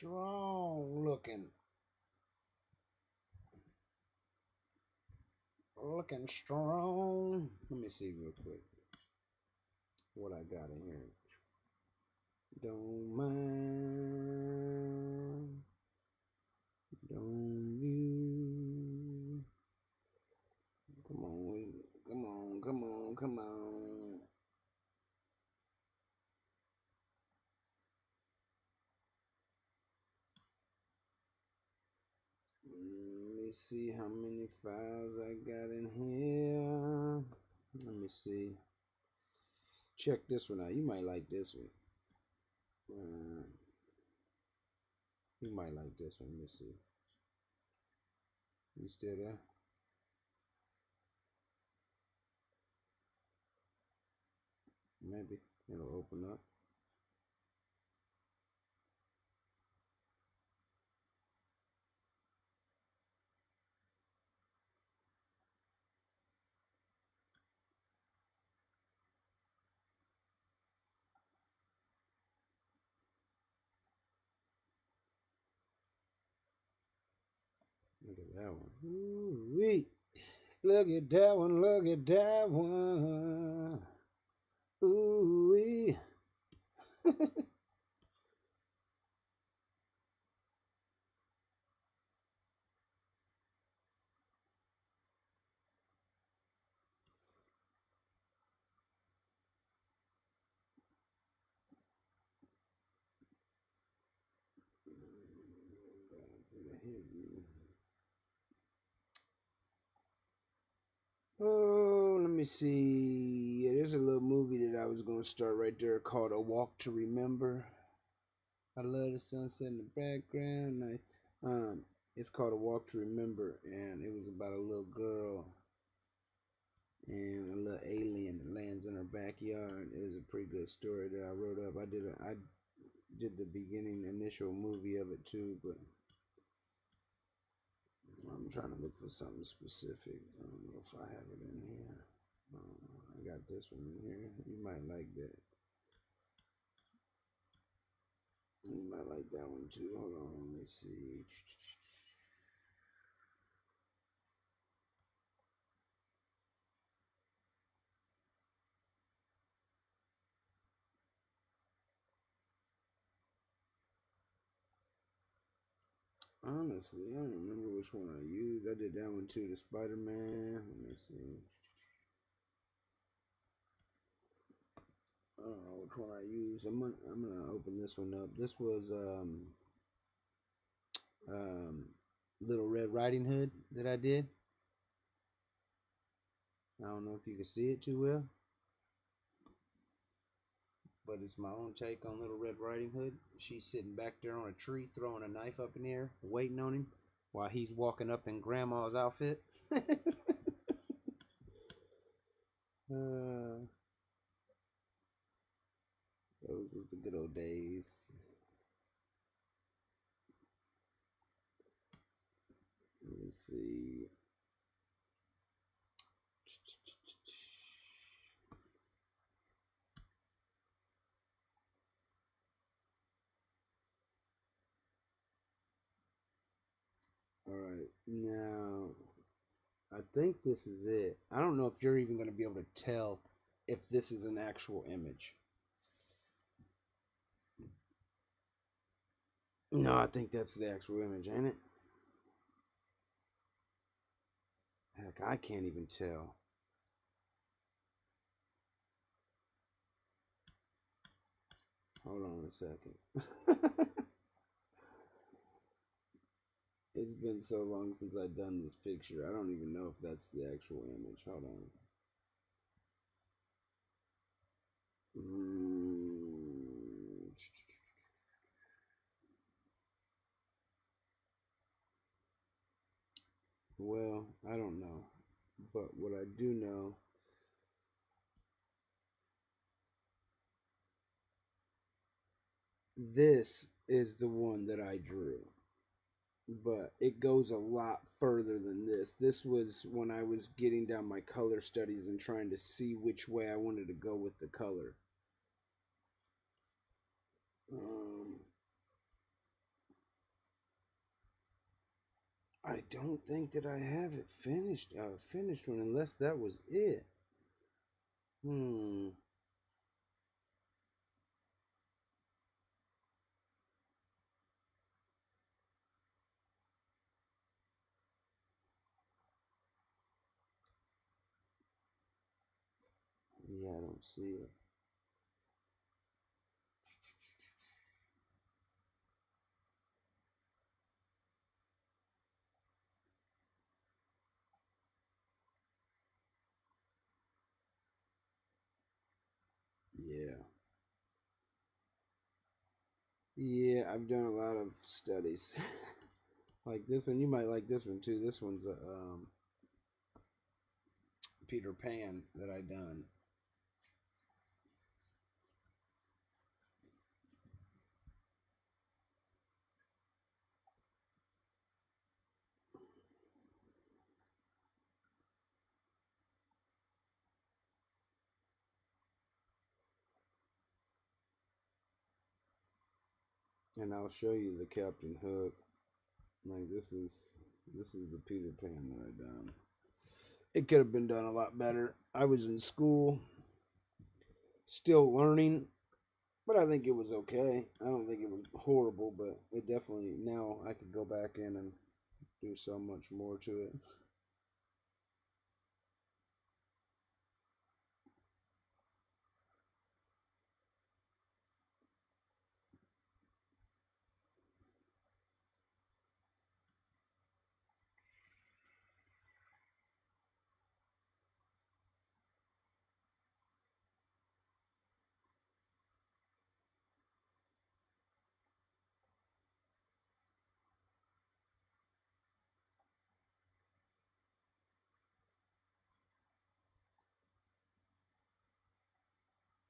strong looking. Looking strong. Let me see real quick what I got in here. Don't mind. Don't you? Come on, come on, come on, come on. Let me see how many files I got in here. Let me see. Check this one out. You might like this one. You might like this one. Let me see. You still there? Maybe it'll open up. Look at that one. Ooh-wee. Look at that one. Look at that one. Ooh-wee. Oh, let me see. Yeah, there's a little movie that I was going to start right there called A Walk to Remember. I love the sunset in the background. Nice. It's called A Walk to Remember, and it was about a little girl and a little alien that lands in her backyard. It was a pretty good story that I wrote up. I did the beginning initial movie of it too, but I'm trying to look for something specific. I don't know if I have it in here. I got this one in here. You might like that. You might like that one too. Hold on, let me see. Honestly, I don't remember which one I used. I did that one too, the Spider-Man. Let me see. I don't know which one I used. I'm gonna open this one up. This was Little Red Riding Hood that I did. I don't know if you can see it too well, but it's my own take on Little Red Riding Hood. She's sitting back there on a tree, throwing a knife up in the air, waiting on him, while he's walking up in Grandma's outfit. Those was the good old days. Let me see. All right, now I think this is it. I don't know if you're even going to be able to tell if this is an actual image. No, I think that's the actual image, ain't it? Heck, I can't even tell. Hold on a second. It's been so long since I've done this picture. I don't even know if that's the actual image. Hold on. Well, I don't know. But what I do know, this is the one that I drew. But it goes a lot further than this. This was when I was getting down my color studies and trying to see which way I wanted to go with the color. I don't think that I have it finished. Finished one, unless that was it. Hmm. Yeah, I don't see it. Yeah. Yeah, I've done a lot of studies. Like this one, you might like this one too. This one's a Peter Pan that I done. And I'll show you the Captain Hook. Like this is the Peter Pan that I done. It could have been done a lot better. I was in school, still learning, but I think it was okay. I don't think it was horrible, but it definitely now I could go back in and do so much more to it.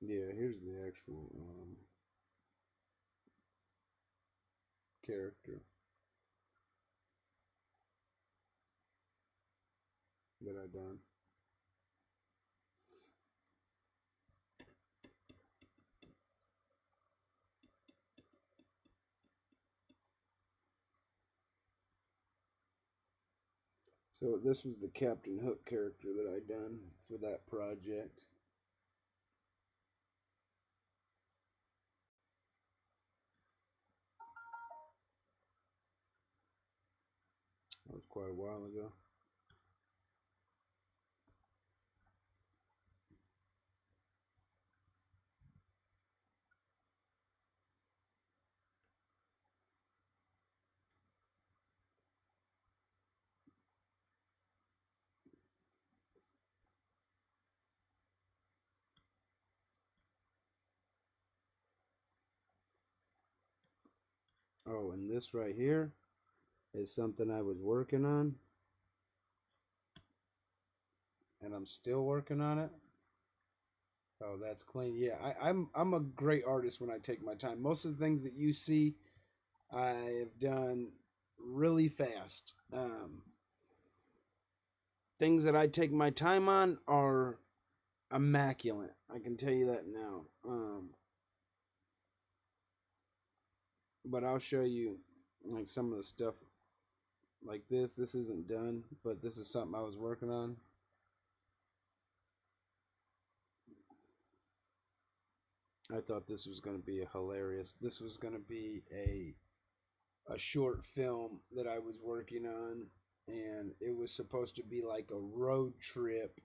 Yeah, here's the actual character that I done. So this was the Captain Hook character that I done for that project. That was quite a while ago. Oh, and this right here is something I was working on, and I'm still working on it. Oh, that's clean. Yeah, I'm a great artist when I take my time. Most of the things that you see, I have done really fast. Things that I take my time on are immaculate. I can tell you that now. But I'll show you like some of the stuff like this. This isn't done, but this is something I was working on. I thought this was going to be a hilarious. This was going to be a short film that I was working on, and it was supposed to be like a road trip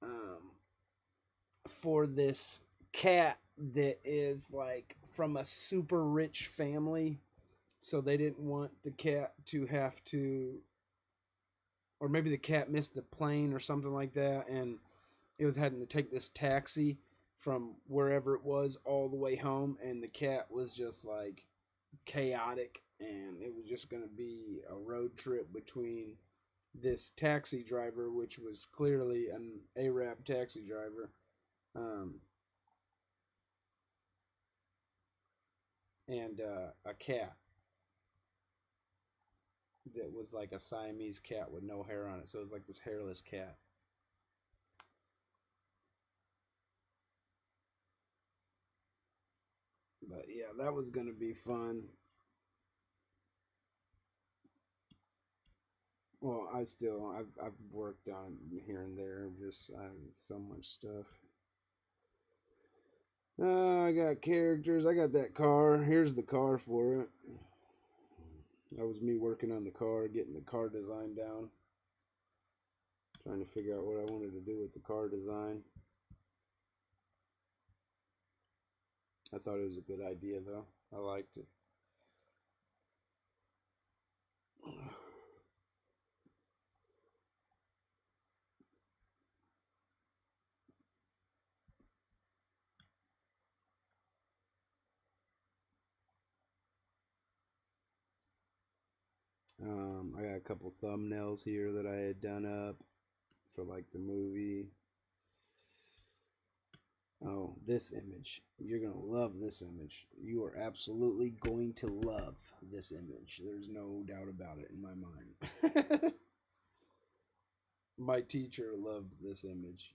um, for this cat that is like from a super rich family. So they didn't want the cat to have to, or maybe the cat missed the plane or something like that, and it was having to take this taxi from wherever it was all the way home, and the cat was just like chaotic, and it was just going to be a road trip between this taxi driver, which was clearly an Arab taxi driver, um, and a cat that was like a Siamese cat with no hair on it. So it was like this hairless cat. But yeah, that was going to be fun. Well, I've worked on here and there. Just so much stuff. I got characters. I got that car. Here's the car for it. That was me working on the car, getting the car design down. Trying to figure out what I wanted to do with the car design. I thought it was a good idea, though. I liked it. I got a couple thumbnails here that I had done up for like the movie. Oh, this image. You're going to love this image. You are absolutely going to love this image. There's no doubt about it in my mind. My teacher loved this image.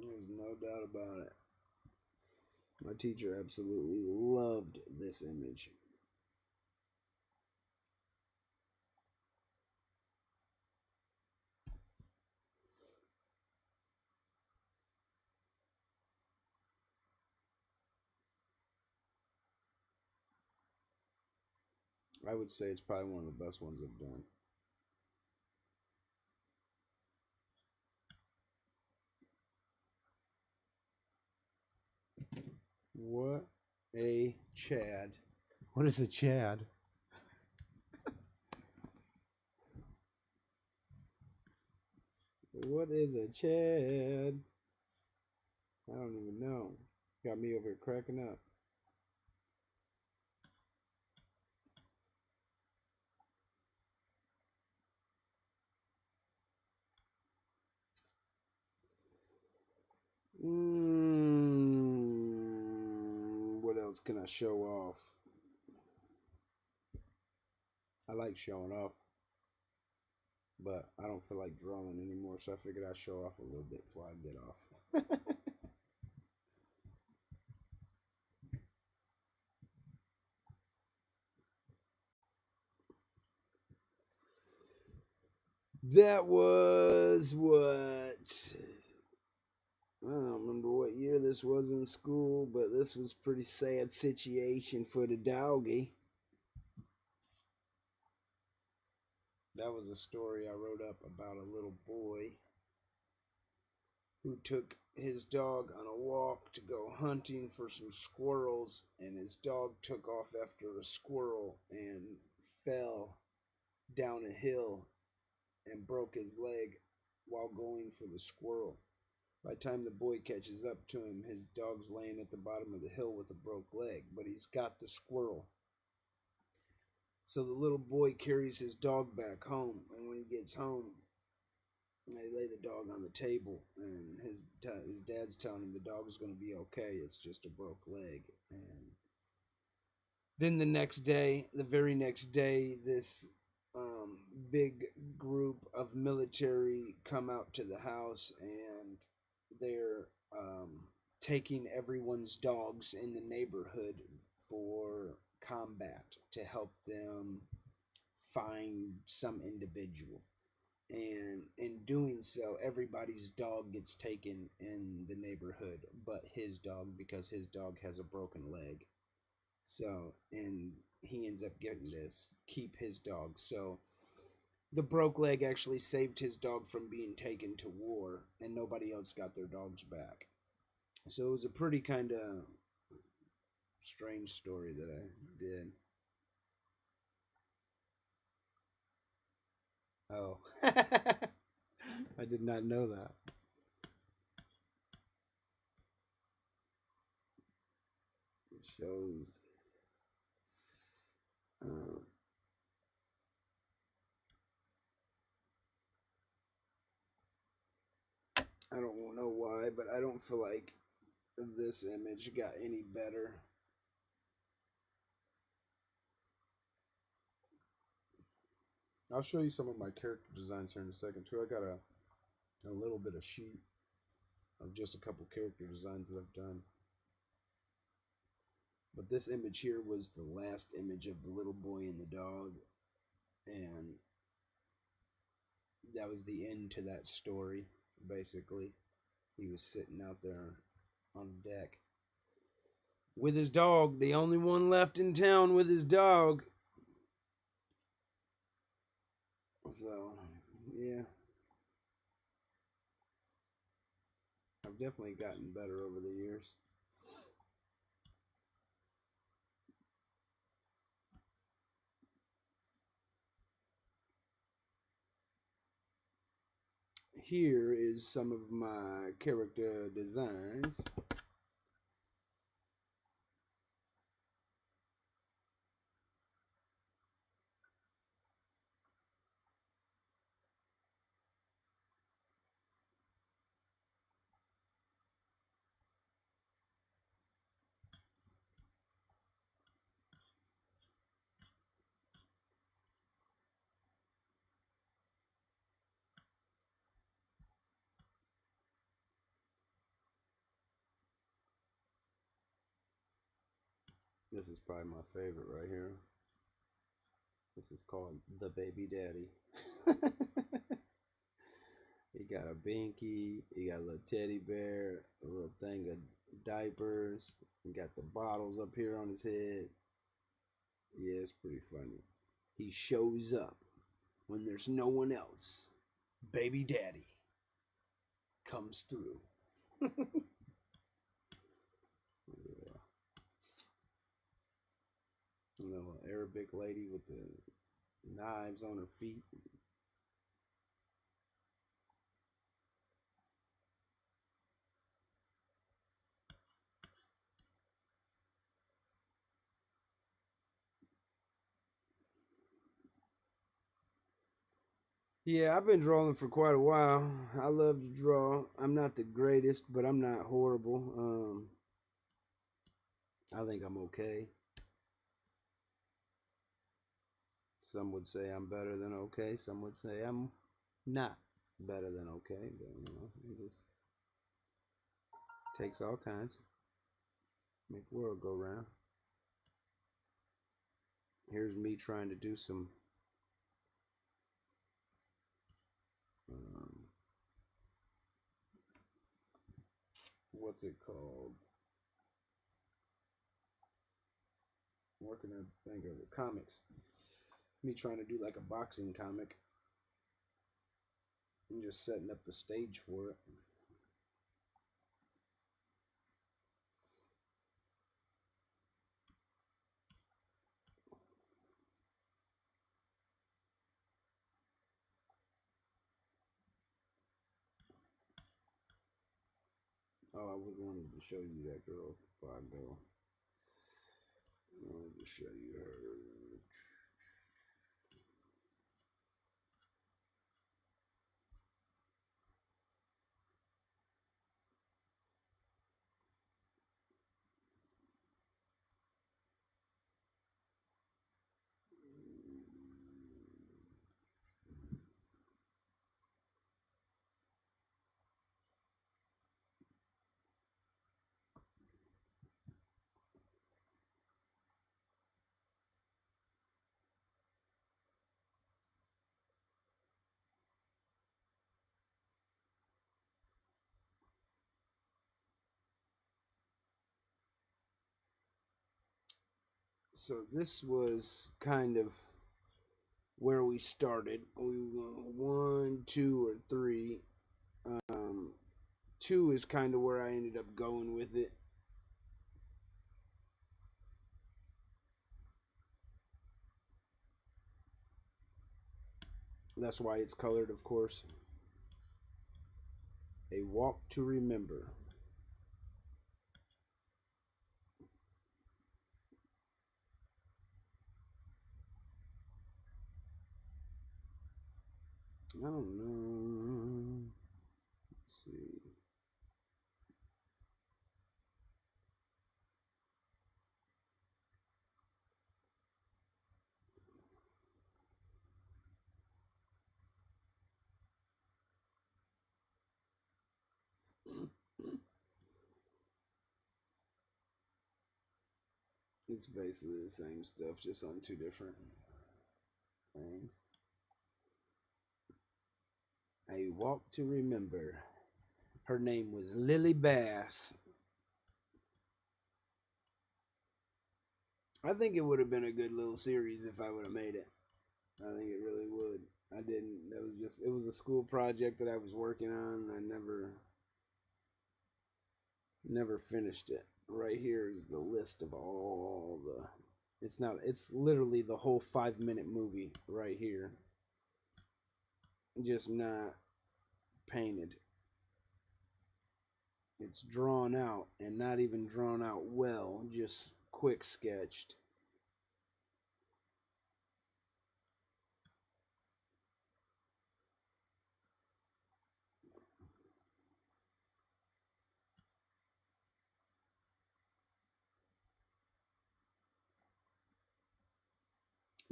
There's no doubt about it. My teacher absolutely loved this image. I would say it's probably one of the best ones I've done. What a Chad. What is a Chad? What is a Chad? I don't even know. Got me over here cracking up. What else can I show off? I like showing off, but I don't feel like drawing anymore, so I figured I'd show off a little bit before I get off. That was what? I don't remember what year this was in school, but this was pretty sad situation for the doggy. That was a story I wrote up about a little boy who took his dog on a walk to go hunting for some squirrels, and his dog took off after a squirrel and fell down a hill and broke his leg while going for the squirrel. By the time the boy catches up to him, his dog's laying at the bottom of the hill with a broke leg, but he's got the squirrel. So the little boy carries his dog back home, and when he gets home, they lay the dog on the table, and his dad's telling him the dog's going to be okay. It's just a broke leg. And then the very next day, this big group of military come out to the house, and they're taking everyone's dogs in the neighborhood for combat to help them find some individual. And in doing so, everybody's dog gets taken in the neighborhood but his dog, because his dog has a broken leg. So, and he ends up getting to keep his dog. So the broke leg actually saved his dog from being taken to war, and nobody else got their dogs back. So it was a pretty kind of strange story that I did. Oh. I did not know that. It shows. I don't know why, but I don't feel like this image got any better. I'll show you some of my character designs here in a second too. I got a little bit of sheet of just a couple character designs that I've done. But this image here was the last image of the little boy and the dog, and that was the end to that story, basically. He was sitting out there on the deck with his dog, the only one left in town with his dog. So, yeah. I've definitely gotten better over the years. Here is some of my character designs. This is probably my favorite right here. This is called the Baby Daddy. He got a binky, he got a little teddy bear, a little thing of diapers, he got the bottles up here on his head. Yeah, it's pretty funny. He shows up when there's no one else. Baby Daddy comes through. Yeah. A little Arabic lady with the knives on her feet. Yeah, I've been drawing for quite a while. I love to draw. I'm not the greatest, but I'm not horrible. I think I'm okay. Some would say I'm better than okay. Some would say I'm not better than okay. But it just takes all kinds. Make the world go round. Here's me trying to do some what's it called? Working on think of it, comics. Me trying to do like a boxing comic. I'm just setting up the stage for it. Oh, I was wanting to show you that girl before I go. I wanted to show you her. So this was kind of where we started. We went 1, 2, or 3. 2 is kind of where I ended up going with it. That's why it's colored, of course. A Walk to Remember. I don't know. Let's see. It's basically the same stuff, just on two different things. A Walk to Remember. Her name was Lily Bass. I think it would have been a good little series if I would have made it. I think it really would. I didn't. That was just. It was a school project that I was working on. And I never finished it. Right here is the list of all the. It's not. It's literally the whole 5-minute movie right here. Just not painted. It's drawn out, and not even drawn out well. Just quick sketched.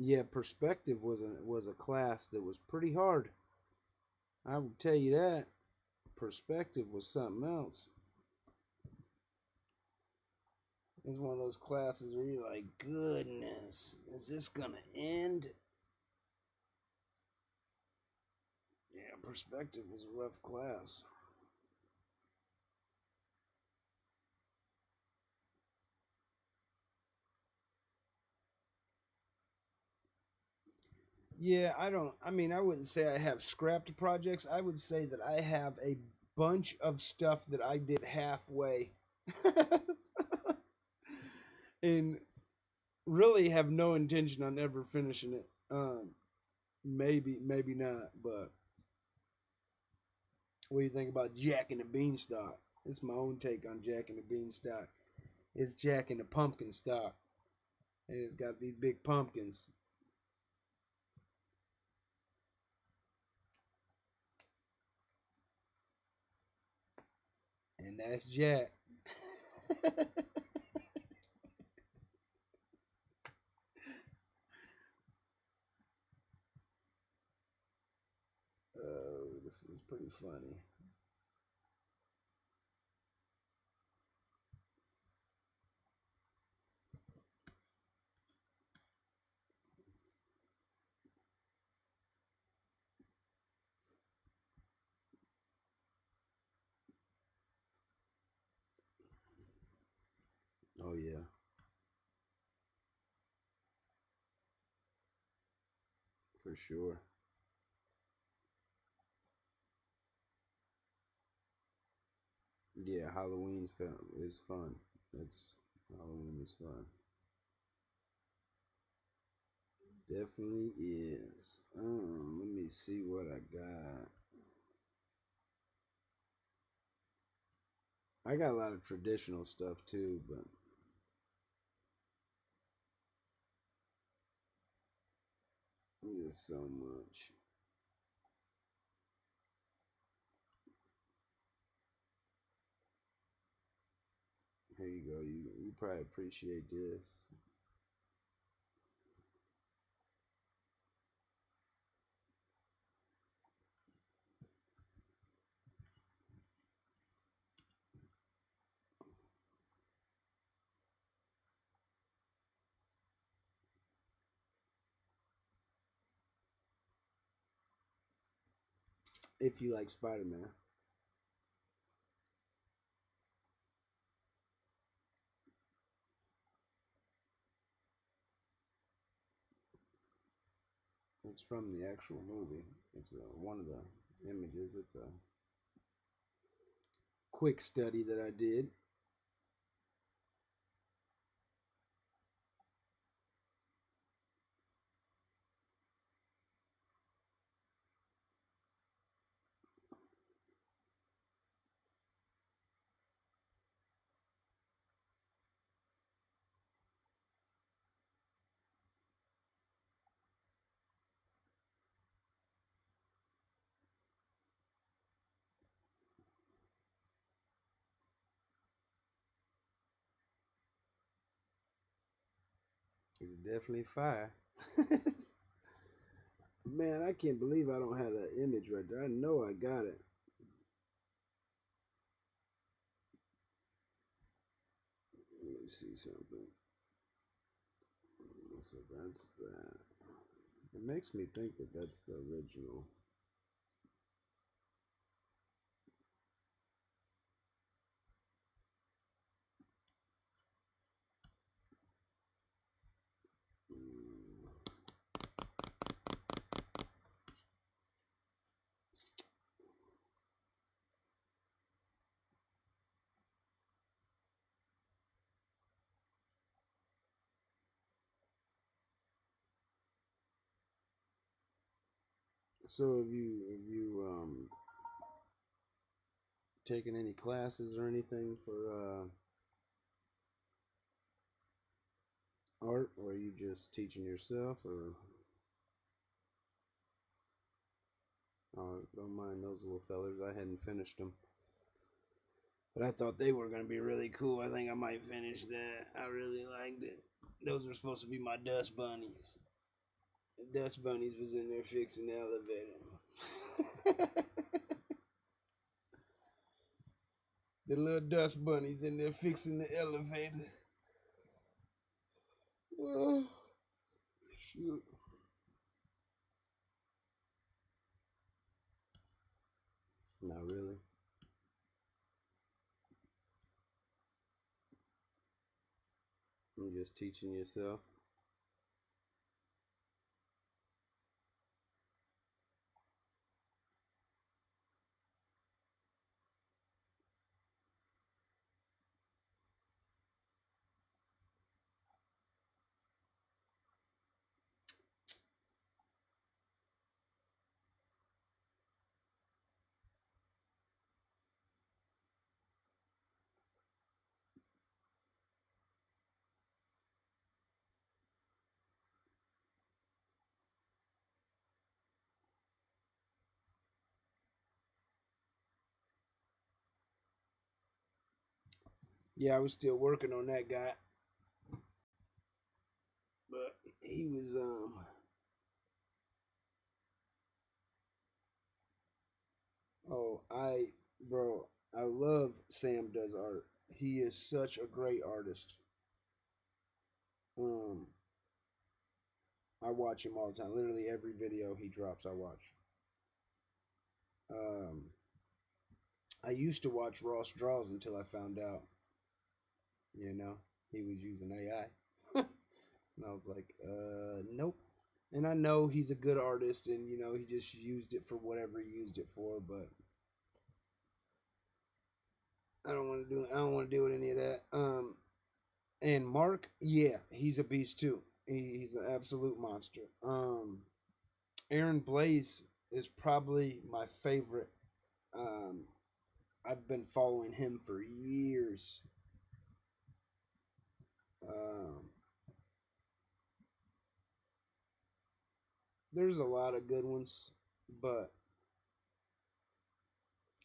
Yeah, perspective was a class that was pretty hard. I will tell you that. Perspective was something else. It's one of those classes where you're like, goodness, is this gonna end? Yeah, perspective was a rough class. Yeah, I wouldn't say I have scrapped projects. I would say that I have a bunch of stuff that I did halfway. And really have no intention on ever finishing it. Maybe not, but what do you think about Jack and the Beanstalk? It's my own take on Jack and the Beanstalk. It's Jack and the Pumpkin Stock. And it's got these big pumpkins. And that's Jack. Oh, this is pretty funny. Oh, yeah. For sure. Yeah, Halloween is fun. Halloween is fun. Definitely is. Let me see what I got. I got a lot of traditional stuff too, but there's so much. Here you go. You probably appreciate this. If you like Spider Man. It's from the actual movie. It's one of the images. It's a quick study that I did. It's definitely fire. Man, I can't believe I don't have that image right there. I know I got it. Let me see something. So that's that. It makes me think that that's the original. So have you taken any classes or anything for art, or are you just teaching yourself, or don't mind those little fellers? I hadn't finished them, but I thought they were gonna be really cool. I think I might finish that. I really liked it. Those were supposed to be my dust bunnies. The dust bunnies was in there fixing the elevator. The little dust bunnies in there fixing the elevator. Oh, shoot. Not really. I'm just teaching yourself. Yeah, I was still working on that guy, but he was oh, bro, I love Sam Does Art. He is such a great artist. Um, I watch him all the time. Literally every video he drops, I watch. Um, I used to watch Ross Draws until I found out, you know, he was using AI. And I was like, nope. And I know he's a good artist, and you know he just used it for whatever he used it for, but I don't want to do. I don't want to deal with any of that. And Mark, yeah, he's a beast too. He's an absolute monster. Aaron Blaze is probably my favorite. Um, I've been following him for years. Um, there's a lot of good ones, but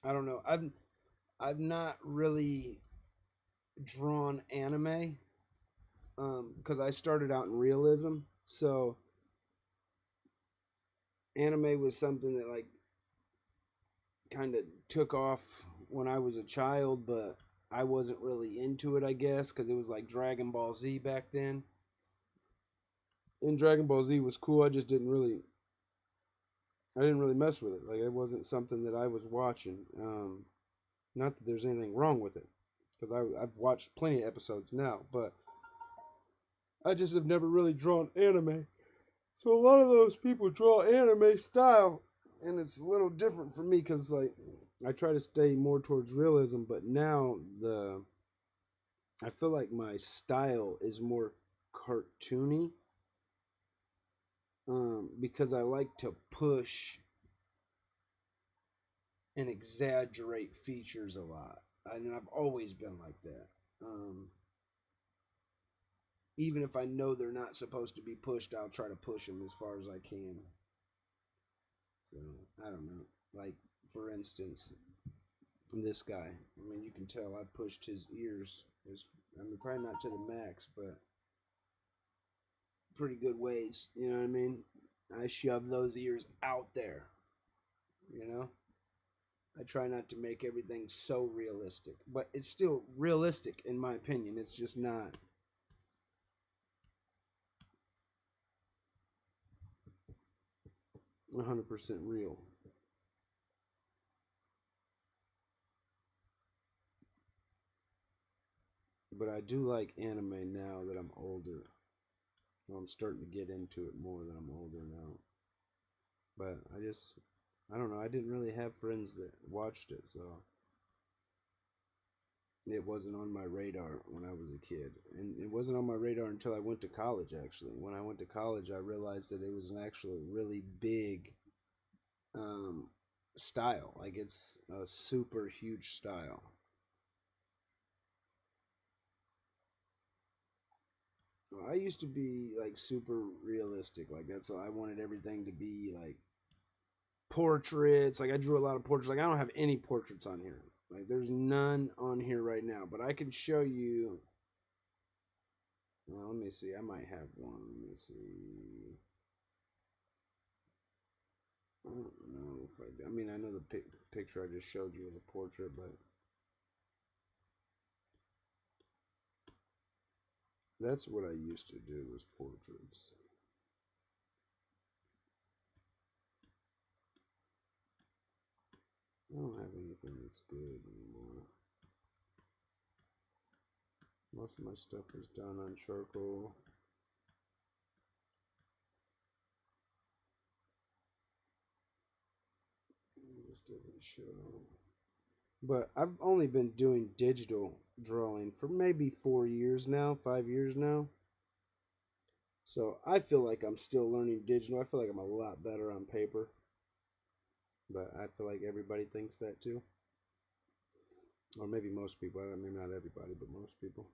I don't know. I've not really drawn anime because I started out in realism, so anime was something that like kind of took off when I was a child, but I wasn't really into it, I guess, because it was like Dragon Ball Z back then. And Dragon Ball Z was cool. I didn't really mess with it. Like it wasn't something that I was watching. Not that there's anything wrong with it, because I've watched plenty of episodes now, but I just have never really drawn anime. So a lot of those people draw anime style, and it's a little different for me because like I try to stay more towards realism, but now I feel like my style is more cartoony, because I like to push and exaggerate features a lot. And I've always been like that. Even if I know they're not supposed to be pushed, I'll try to push them as far as I can. So I don't know. Like for instance, this guy. I mean, you can tell I pushed his ears. I mean, probably not to the max, but pretty good ways. You know what I mean? I shove those ears out there. You know? I try not to make everything so realistic, but it's still realistic in my opinion. It's just not. 100% real. But I do like anime now that I'm older. I'm starting to get into it more that I'm older now. But I don't know. I didn't really have friends that watched it, so it wasn't on my radar when I was a kid. And it wasn't on my radar until I went to college, actually. When I went to college, I realized that it was an actual really big um, style. Like, it's a super huge style. I used to be like super realistic. Like, that's all I wanted everything to be like portraits. Like, I drew a lot of portraits. Like, I don't have any portraits on here. Like, there's none on here right now, but I can show you. Well, let me see. I might have one. Let me see. I don't know if I do. I mean, I know the picture I just showed you was a portrait, but that's what I used to do was portraits. I don't have anything that's good anymore. Most of my stuff is done on charcoal. It just doesn't show. But I've only been doing digital drawing for maybe 4 years now, 5 years now. So I feel like I'm still learning digital. I feel like I'm a lot better on paper. But I feel like everybody thinks that too. Or maybe most people. Maybe not everybody, but most people.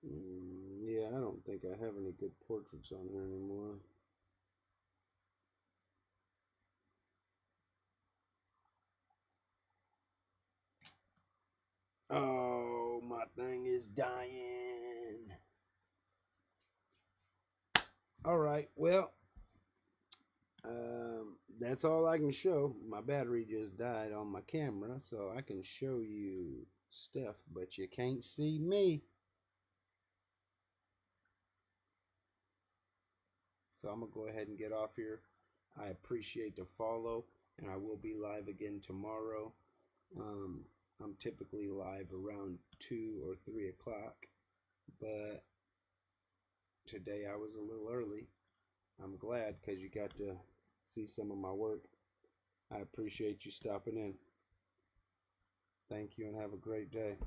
Yeah, I don't think I have any good portraits on here anymore. Oh, my thing is dying. All right, well, that's all I can show. My battery just died on my camera, so I can show you stuff, but you can't see me. So I'm going to go ahead and get off here. I appreciate the follow, and I will be live again tomorrow. Um, I'm typically live around 2 or 3 o'clock, but today I was a little early. I'm glad because you got to see some of my work. I appreciate you stopping in. Thank you and have a great day.